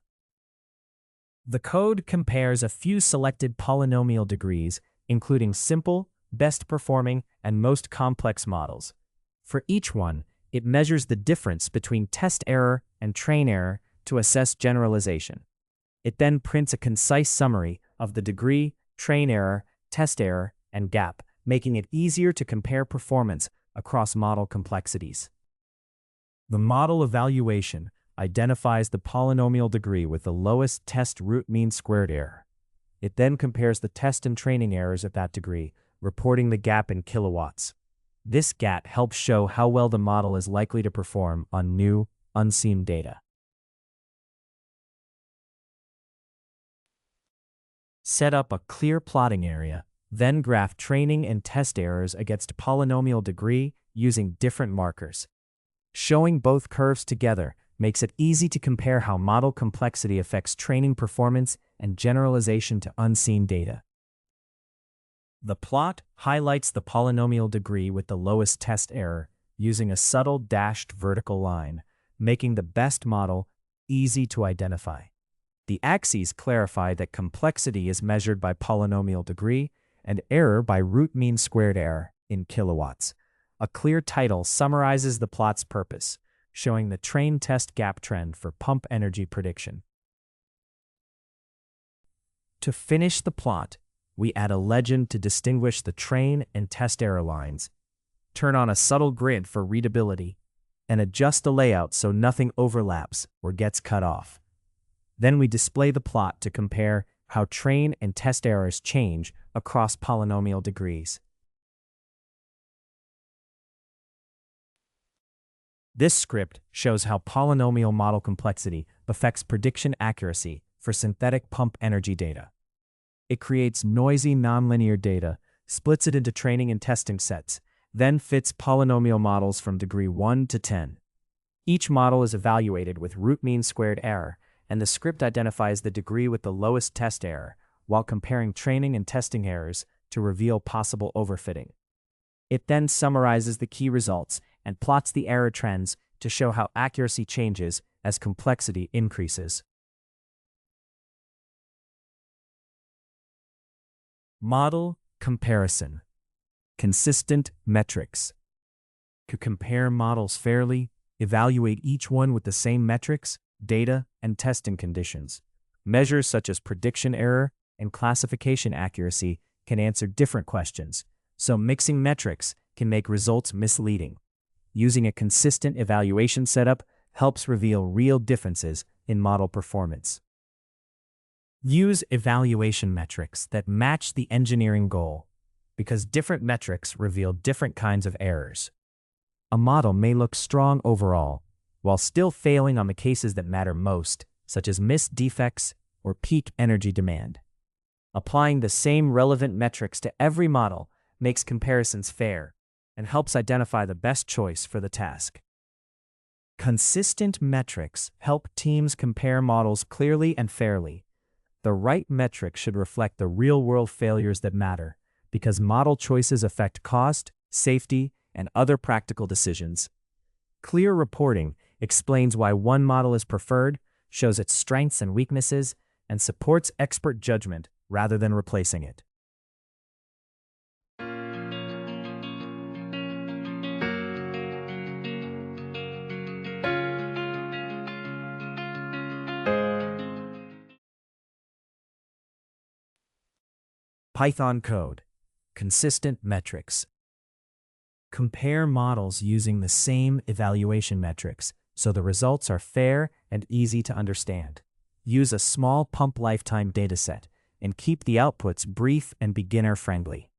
The code compares a few selected polynomial degrees, including simple, best performing, and most complex models. For each one, it measures the difference between test error and train error to assess generalization. It then prints a concise summary of the degree, train error, test error, and gap, making it easier to compare performance across model complexities. The model evaluation identifies the polynomial degree with the lowest test root mean squared error. It then compares the test and training errors of that degree, reporting the gap in kilowatts. This gap helps show how well the model is likely to perform on new, unseen data. Set up a clear plotting area, then graph training and test errors against polynomial degree using different markers. Showing both curves together makes it easy to compare how model complexity affects training performance and generalization to unseen data. The plot highlights the polynomial degree with the lowest test error using a subtle dashed vertical line, making the best model easy to identify. The axes clarify that complexity is measured by polynomial degree and error by root mean squared error in kilowatts. A clear title summarizes the plot's purpose, showing the train test gap trend for pump energy prediction. To finish the plot, we add a legend to distinguish the train and test error lines, turn on a subtle grid for readability, and adjust the layout so nothing overlaps or gets cut off. Then we display the plot to compare how train and test errors change across polynomial degrees. This script shows how polynomial model complexity affects prediction accuracy for synthetic pump energy data. It creates noisy nonlinear data, splits it into training and testing sets, then fits polynomial models from degree 1 to 10. Each model is evaluated with root mean squared error, and the script identifies the degree with the lowest test error, while comparing training and testing errors to reveal possible overfitting. It then summarizes the key results and plots the error trends to show how accuracy changes as complexity increases. Model comparison. Consistent metrics. To compare models fairly, evaluate each one with the same metrics, data, and testing conditions. Measures such as prediction error and classification accuracy can answer different questions, so mixing metrics can make results misleading. Using a consistent evaluation setup helps reveal real differences in model performance. Use evaluation metrics that match the engineering goal, because different metrics reveal different kinds of errors. A model may look strong overall, while still failing on the cases that matter most, such as missed defects or peak energy demand. Applying the same relevant metrics to every model makes comparisons fair and helps identify the best choice for the task. Consistent metrics help teams compare models clearly and fairly. The right metric should reflect the real-world failures that matter, because model choices affect cost, safety, and other practical decisions. Clear reporting explains why one model is preferred, shows its strengths and weaknesses, and supports expert judgment rather than replacing it. Python code. Consistent metrics. Compare models using the same evaluation metrics so the results are fair and easy to understand. Use a small pump lifetime dataset and keep the outputs brief and beginner-friendly.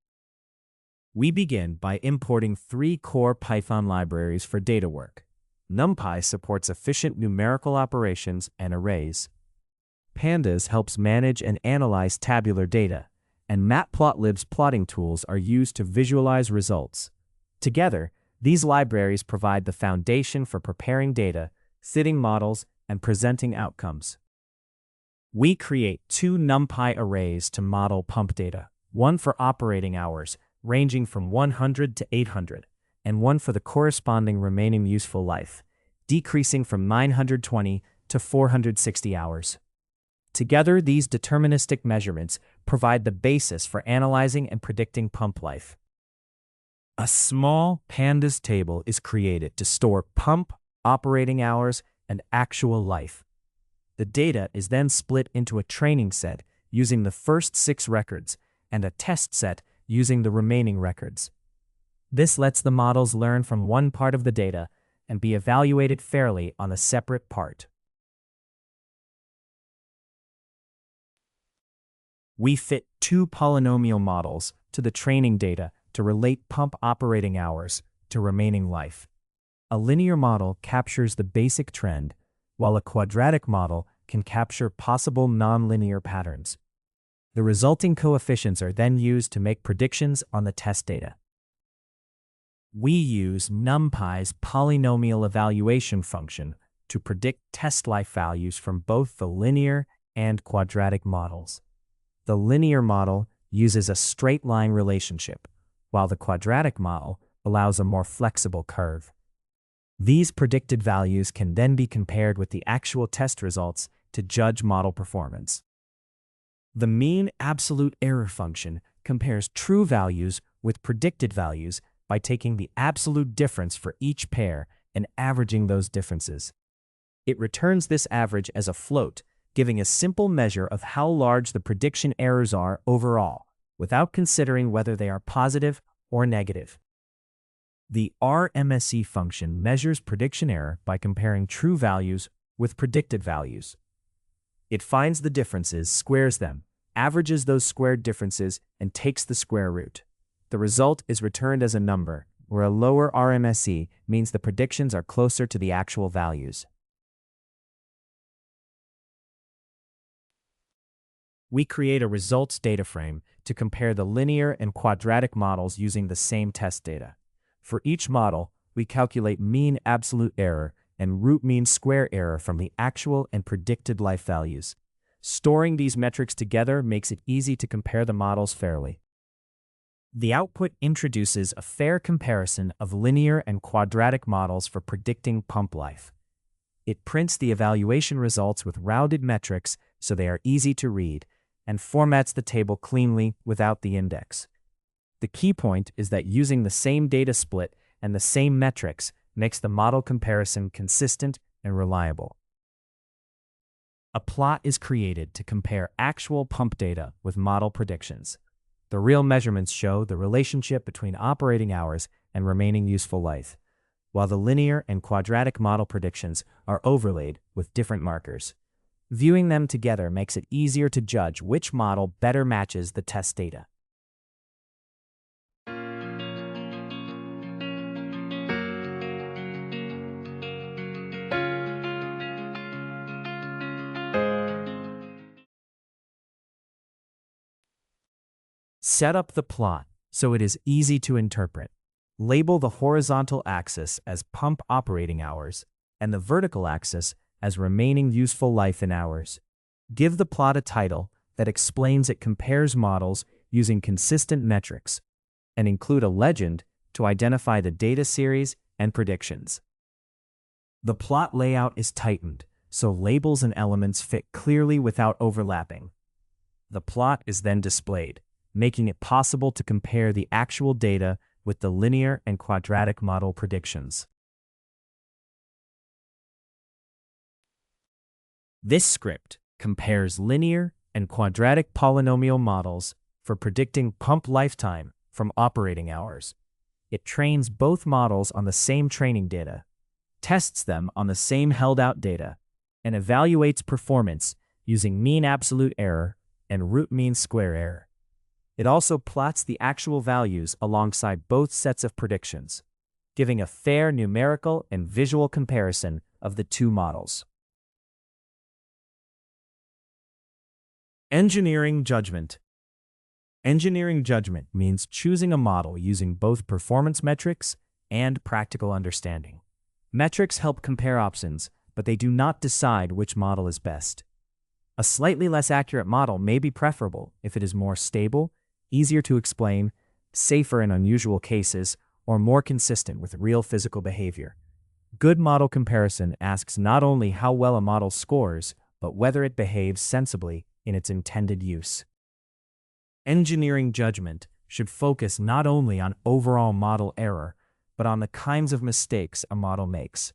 We begin by importing 3 core Python libraries for data work. NumPy supports efficient numerical operations and arrays. Pandas helps manage and analyze tabular data, and Matplotlib's plotting tools are used to visualize results. Together, these libraries provide the foundation for preparing data, fitting models, and presenting outcomes. We create 2 NumPy arrays to model pump data, one for operating hours, ranging from 100 to 800, and one for the corresponding remaining useful life, decreasing from 920 to 460 hours. Together, these deterministic measurements provide the basis for analyzing and predicting pump life. A small pandas table is created to store pump, operating hours, and actual life. The data is then split into a training set using the first 6 records and a test set using the remaining records. This lets the models learn from one part of the data and be evaluated fairly on a separate part. We fit 2 polynomial models to the training data to relate pump operating hours to remaining life. A linear model captures the basic trend, while a quadratic model can capture possible nonlinear patterns. The resulting coefficients are then used to make predictions on the test data. We use NumPy's polynomial evaluation function to predict test life values from both the linear and quadratic models. The linear model uses a straight line relationship, while the quadratic model allows a more flexible curve. These predicted values can then be compared with the actual test results to judge model performance. The mean absolute error function compares true values with predicted values by taking the absolute difference for each pair and averaging those differences. It returns this average as a float, giving a simple measure of how large the prediction errors are overall, without considering whether they are positive or negative. The RMSE function measures prediction error by comparing true values with predicted values. It finds the differences, squares them, averages those squared differences, and takes the square root. The result is returned as a number, where a lower RMSE means the predictions are closer to the actual values. We create a results data frame to compare the linear and quadratic models using the same test data. For each model, we calculate mean absolute error and root mean square error from the actual and predicted life values. Storing these metrics together makes it easy to compare the models fairly. The output introduces a fair comparison of linear and quadratic models for predicting pump life. It prints the evaluation results with rounded metrics so they are easy to read, and formats the table cleanly without the index. The key point is that using the same data split and the same metrics makes the model comparison consistent and reliable. A plot is created to compare actual pump data with model predictions. The real measurements show the relationship between operating hours and remaining useful life, while the linear and quadratic model predictions are overlaid with different markers. Viewing them together makes it easier to judge which model better matches the test data. Set up the plot so it is easy to interpret. Label the horizontal axis as pump operating hours and the vertical axis as remaining useful life in hours. Give the plot a title that explains it compares models using consistent metrics, and include a legend to identify the data series and predictions. The plot layout is tightened, so labels and elements fit clearly without overlapping. The plot is then displayed, making it possible to compare the actual data with the linear and quadratic model predictions. This script compares linear and quadratic polynomial models for predicting pump lifetime from operating hours. It trains both models on the same training data, tests them on the same held-out data, and evaluates performance using mean absolute error and root mean square error. It also plots the actual values alongside both sets of predictions, giving a fair numerical and visual comparison of the two models. Engineering judgment. Engineering judgment means choosing a model using both performance metrics and practical understanding. Metrics help compare options, but they do not decide which model is best. A slightly less accurate model may be preferable if it is more stable, easier to explain, safer in unusual cases, or more consistent with real physical behavior. Good model comparison asks not only how well a model scores, but whether it behaves sensibly in its intended use. Engineering judgment should focus not only on overall model error, but on the kinds of mistakes a model makes.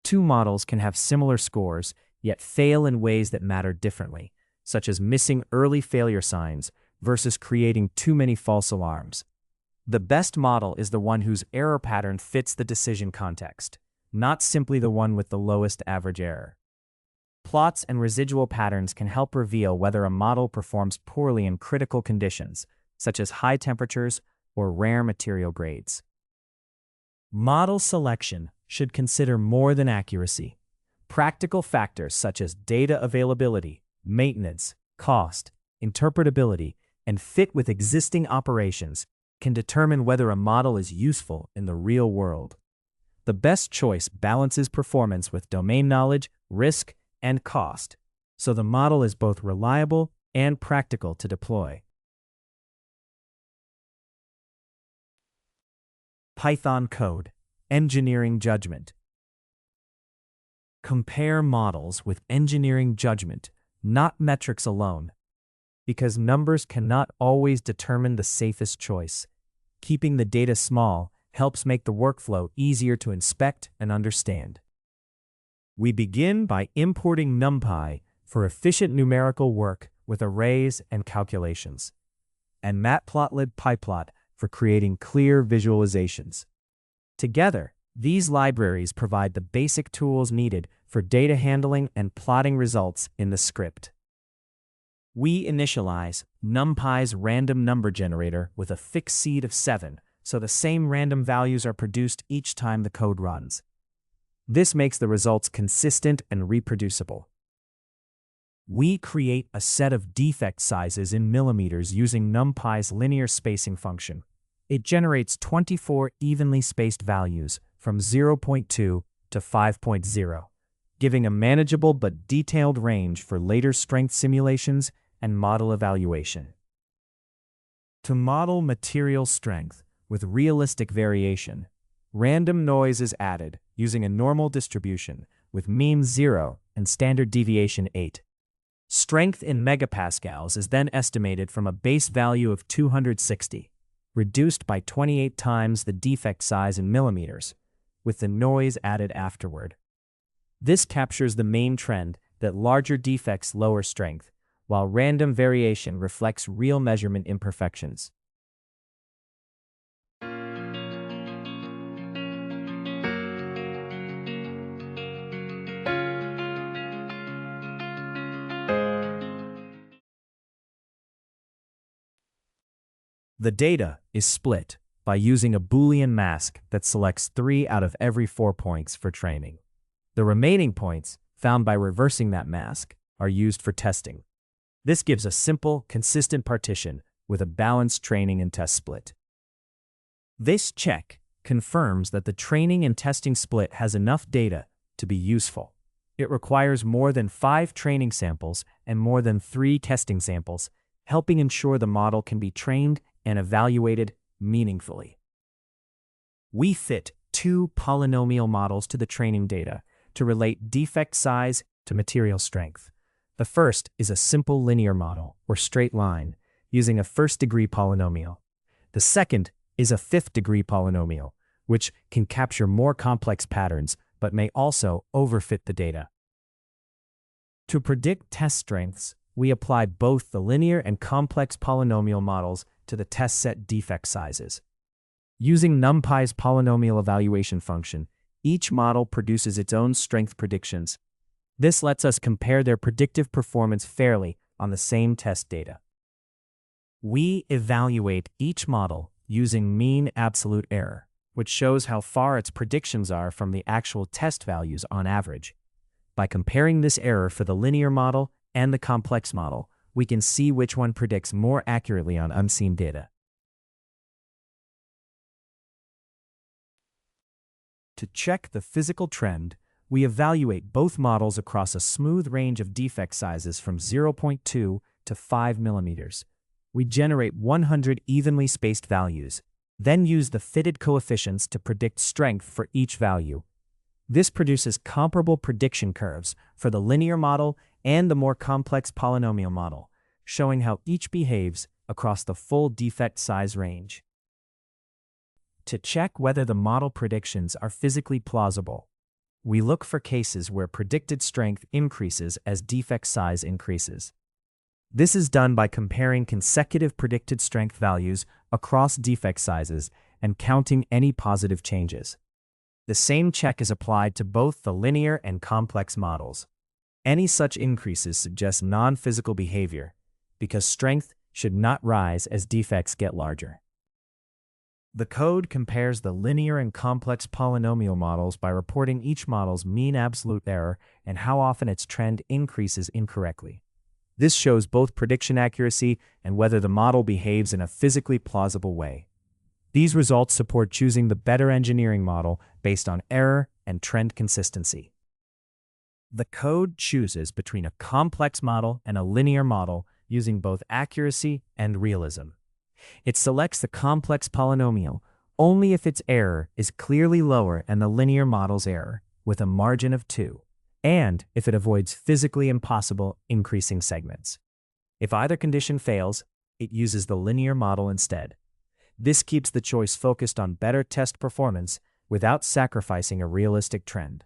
Two models can have similar scores, yet fail in ways that matter differently, such as missing early failure signs versus creating too many false alarms. The best model is the one whose error pattern fits the decision context, not simply the one with the lowest average error. Plots and residual patterns can help reveal whether a model performs poorly in critical conditions, such as high temperatures or rare material grades. Model selection should consider more than accuracy. Practical factors such as data availability, maintenance, cost, interpretability, and fit with existing operations can determine whether a model is useful in the real world. The best choice balances performance with domain knowledge, risk, and cost, so the model is both reliable and practical to deploy. Python code, engineering judgment. Compare models with engineering judgment, not metrics alone, because numbers cannot always determine the safest choice. Keeping the data small helps make the workflow easier to inspect and understand. We begin by importing NumPy for efficient numerical work with arrays and calculations, and matplotlib/pyplot for creating clear visualizations. Together, these libraries provide the basic tools needed for data handling and plotting results in the script. We initialize NumPy's random number generator with a fixed seed of 7, so the same random values are produced each time the code runs. This makes the results consistent and reproducible. We create a set of defect sizes in millimeters using NumPy's linear spacing function. It generates 24 evenly spaced values from 0.2 to 5.0, giving a manageable but detailed range for later strength simulations and model evaluation. To model material strength with realistic variation, random noise is added using a normal distribution with mean 0 and standard deviation 8. Strength in megapascals is then estimated from a base value of 260, reduced by 28 times the defect size in millimeters, with the noise added afterward. This captures the main trend that larger defects lower strength, while random variation reflects real measurement imperfections. The data is split by using a Boolean mask that selects 3 out of every 4 points for training. The remaining points, found by reversing that mask, are used for testing. This gives a simple, consistent partition with a balanced training and test split. This check confirms that the training and testing split has enough data to be useful. It requires more than 5 training samples and more than 3 testing samples, helping ensure the model can be trained and evaluated meaningfully. We fit 2 polynomial models to the training data to relate defect size to material strength. The first is a simple linear model, or straight line, using a first-degree polynomial. The second is a fifth-degree polynomial, which can capture more complex patterns but may also overfit the data. To predict test strengths, we apply both the linear and complex polynomial models to the test set defect sizes. Using NumPy's polynomial evaluation function, each model produces its own strength predictions. This lets us compare their predictive performance fairly on the same test data. We evaluate each model using mean absolute error, which shows how far its predictions are from the actual test values on average. By comparing this error for the linear model and the complex model, we can see which one predicts more accurately on unseen data. To check the physical trend, we evaluate both models across a smooth range of defect sizes from 0.2 to 5 millimeters. We generate 100 evenly spaced values, then use the fitted coefficients to predict strength for each value. This produces comparable prediction curves for the linear model and the more complex polynomial model, showing how each behaves across the full defect size range. To check whether the model predictions are physically plausible, we look for cases where predicted strength increases as defect size increases. This is done by comparing consecutive predicted strength values across defect sizes and counting any positive changes. The same check is applied to both the linear and complex models. Any such increases suggest non-physical behavior, because strength should not rise as defects get larger. The code compares the linear and complex polynomial models by reporting each model's mean absolute error and how often its trend increases incorrectly. This shows both prediction accuracy and whether the model behaves in a physically plausible way. These results support choosing the better engineering model based on error and trend consistency. The code chooses between a complex model and a linear model using both accuracy and realism. It selects the complex polynomial only if its error is clearly lower than the linear model's error, with a margin of 2. and if it avoids physically impossible increasing segments. If either condition fails, it uses the linear model instead. This keeps the choice focused on better test performance without sacrificing a realistic trend.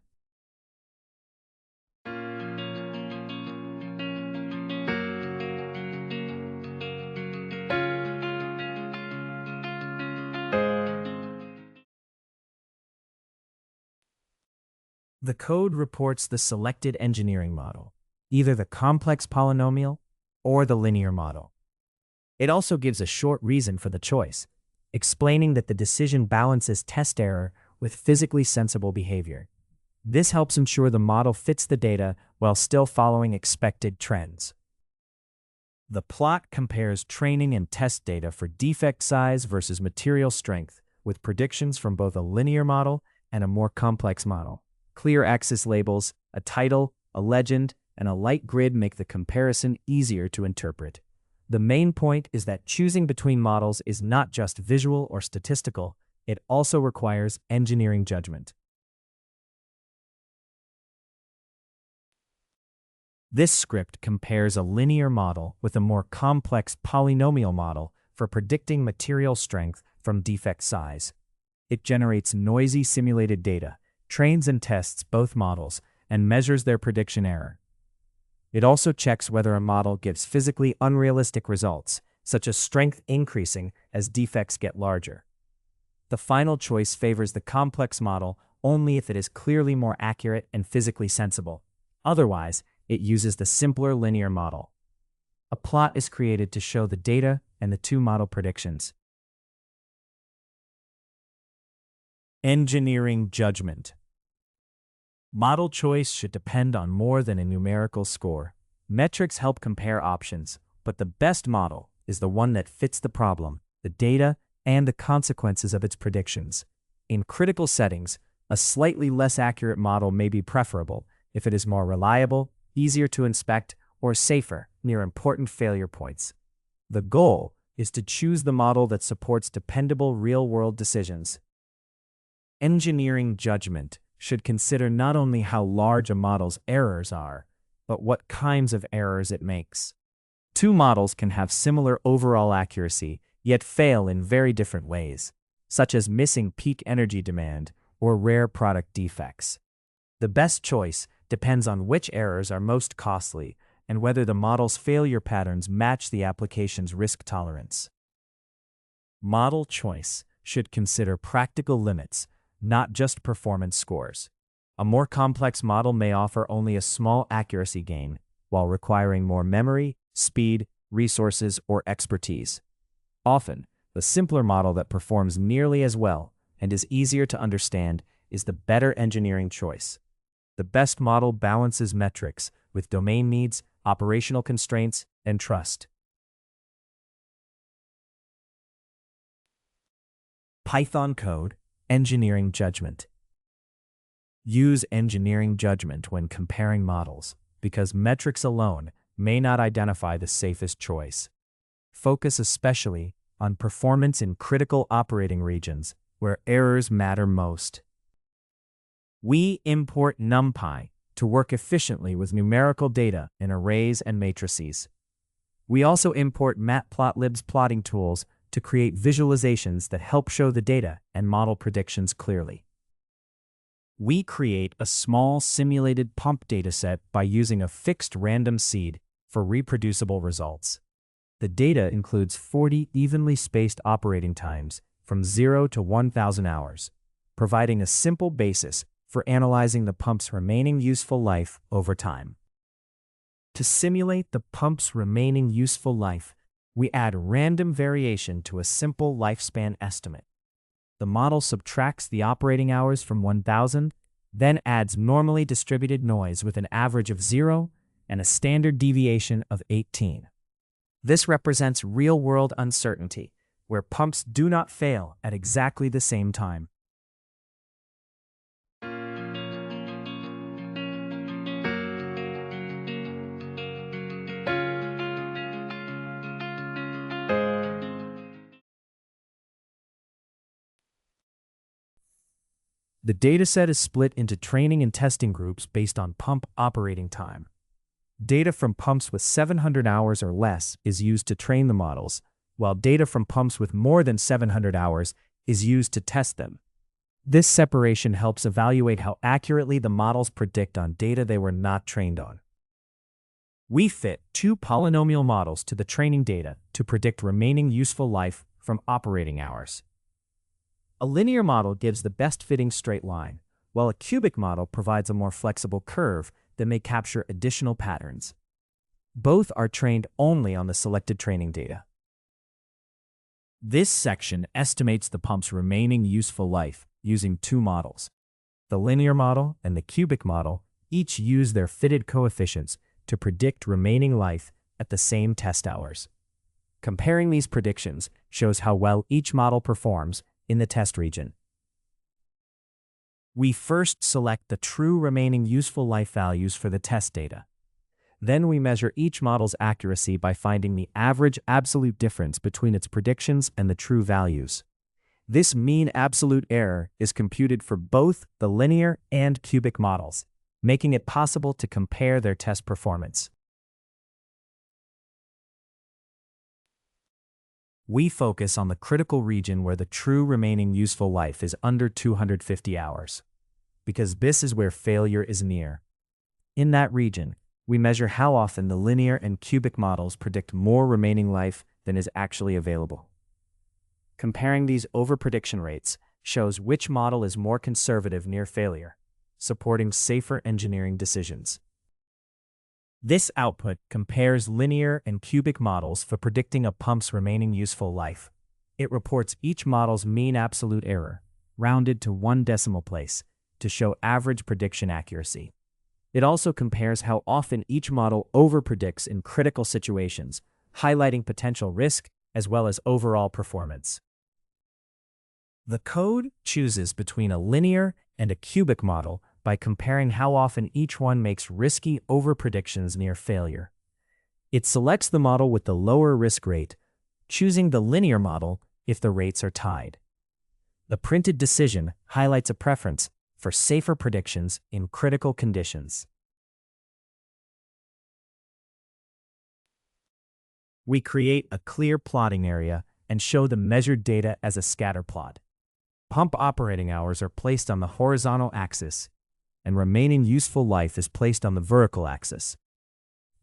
The code reports the selected engineering model, either the complex polynomial or the linear model. It also gives a short reason for the choice, explaining that the decision balances test error with physically sensible behavior. This helps ensure the model fits the data while still following expected trends. The plot compares training and test data for defect size versus material strength, with predictions from both a linear model and a more complex model. Clear axis labels, a title, a legend, and a light grid make the comparison easier to interpret. The main point is that choosing between models is not just visual or statistical, it also requires engineering judgment. This script compares a linear model with a more complex polynomial model for predicting material strength from defect size. It generates noisy simulated data, trains and tests both models, and measures their prediction error. It also checks whether a model gives physically unrealistic results, such as strength increasing as defects get larger. The final choice favors the complex model only if it is clearly more accurate and physically sensible. Otherwise, it uses the simpler linear model. A plot is created to show the data and the two model predictions. Engineering judgment. Model choice should depend on more than a numerical score. Metrics help compare options, but the best model is the one that fits the problem, the data, and the consequences of its predictions. In critical settings, a slightly less accurate model may be preferable if it is more reliable, easier to inspect, or safer near important failure points. The goal is to choose the model that supports dependable real-world decisions. Engineering judgment should consider not only how large a model's errors are, but what kinds of errors it makes. Two models can have similar overall accuracy, yet fail in very different ways, such as missing peak energy demand or rare product defects. The best choice depends on which errors are most costly and whether the model's failure patterns match the application's risk tolerance. Model choice should consider practical limits, not just performance scores. A more complex model may offer only a small accuracy gain, while requiring more memory, speed, resources, or expertise. Often, the simpler model that performs nearly as well and is easier to understand is the better engineering choice. The best model balances metrics with domain needs, operational constraints, and trust. Python code, engineering judgment. Use engineering judgment when comparing models, because metrics alone may not identify the safest choice. Focus especially on performance in critical operating regions where errors matter most. We import NumPy to work efficiently with numerical data in arrays and matrices. We also import Matplotlib's plotting tools to create visualizations that help show the data and model predictions clearly. We create a small simulated pump dataset by using a fixed random seed for reproducible results. The data includes 40 evenly spaced operating times from 0 to 1,000 hours, providing a simple basis for analyzing the pump's remaining useful life over time. To simulate the pump's remaining useful life, we add random variation to a simple lifespan estimate. The model subtracts the operating hours from 1,000, then adds normally distributed noise with an average of 0 and a standard deviation of 18. This represents real-world uncertainty, where pumps do not fail at exactly the same time. The dataset is split into training and testing groups based on pump operating time. Data from pumps with 700 hours or less is used to train the models, while data from pumps with more than 700 hours is used to test them. This separation helps evaluate how accurately the models predict on data they were not trained on. We fit 2 polynomial models to the training data to predict remaining useful life from operating hours. A linear model gives the best fitting straight line, while a cubic model provides a more flexible curve that may capture additional patterns. Both are trained only on the selected training data. This section estimates the pump's remaining useful life using 2 models. The linear model and the cubic model each use their fitted coefficients to predict remaining life at the same test hours. Comparing these predictions shows how well each model performs in the test region. We first select the true remaining useful life values for the test data. Then we measure each model's accuracy by finding the average absolute difference between its predictions and the true values. This mean absolute error is computed for both the linear and cubic models, making it possible to compare their test performance. We focus on the critical region where the true remaining useful life is under 250 hours, because this is where failure is near. In that region, we measure how often the linear and cubic models predict more remaining life than is actually available. Comparing these overprediction rates shows which model is more conservative near failure, supporting safer engineering decisions. This output compares linear and cubic models for predicting a pump's remaining useful life. It reports each model's mean absolute error, rounded to 1 decimal place, to show average prediction accuracy. It also compares how often each model overpredicts in critical situations, highlighting potential risk as well as overall performance. The code chooses between a linear and a cubic model by comparing how often each one makes risky overpredictions near failure. It selects the model with the lower risk rate, choosing the linear model if the rates are tied. The printed decision highlights a preference for safer predictions in critical conditions. We create a clear plotting area and show the measured data as a scatter plot. Pump operating hours are placed on the horizontal axis, and remaining useful life is placed on the vertical axis.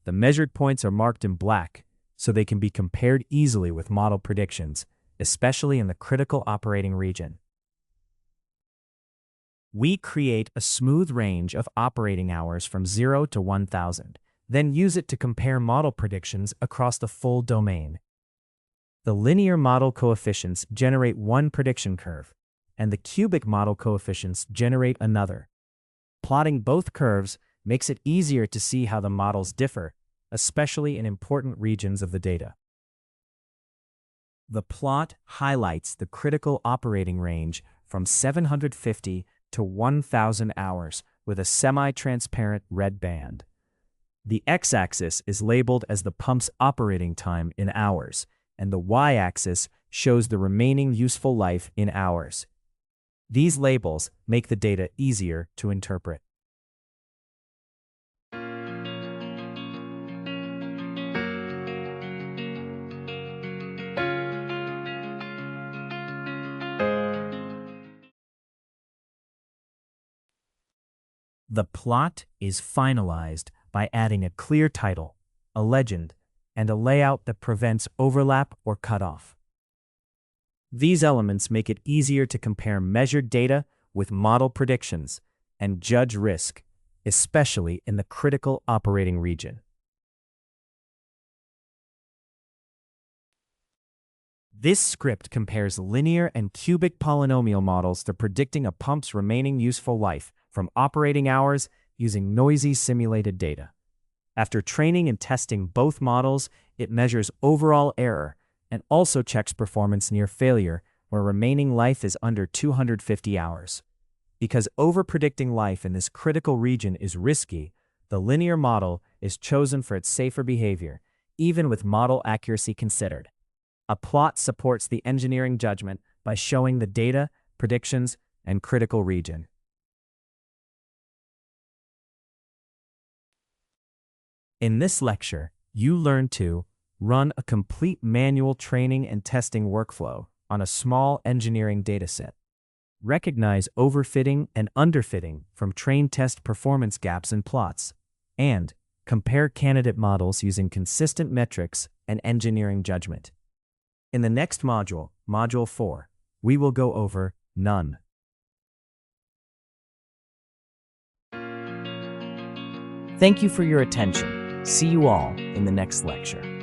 The measured points are marked in black, so they can be compared easily with model predictions, especially in the critical operating region. We create a smooth range of operating hours from 0 to 1000, then use it to compare model predictions across the full domain. The linear model coefficients generate one prediction curve, and the cubic model coefficients generate another. Plotting both curves makes it easier to see how the models differ, especially in important regions of the data. The plot highlights the critical operating range from 750 to 1000 hours with a semi-transparent red band. The x-axis is labeled as the pump's operating time in hours, and the y-axis shows the remaining useful life in hours. These labels make the data easier to interpret. The plot is finalized by adding a clear title, a legend, and a layout that prevents overlap or cutoff. These elements make it easier to compare measured data with model predictions and judge risk, especially in the critical operating region. This script compares linear and cubic polynomial models to predicting a pump's remaining useful life from operating hours using noisy simulated data. After training and testing both models, it measures overall error and also checks performance near failure where remaining life is under 250 hours. Because overpredicting life in this critical region is risky, the linear model is chosen for its safer behavior, even with model accuracy considered. A plot supports the engineering judgment by showing the data, predictions, and critical region. In this lecture, you learn to run a complete manual training and testing workflow on a small engineering dataset, recognize overfitting and underfitting from train test performance gaps and plots, and compare candidate models using consistent metrics and engineering judgment. In the next module, Module 4, we will go over none. Thank you for your attention. See you all in the next lecture.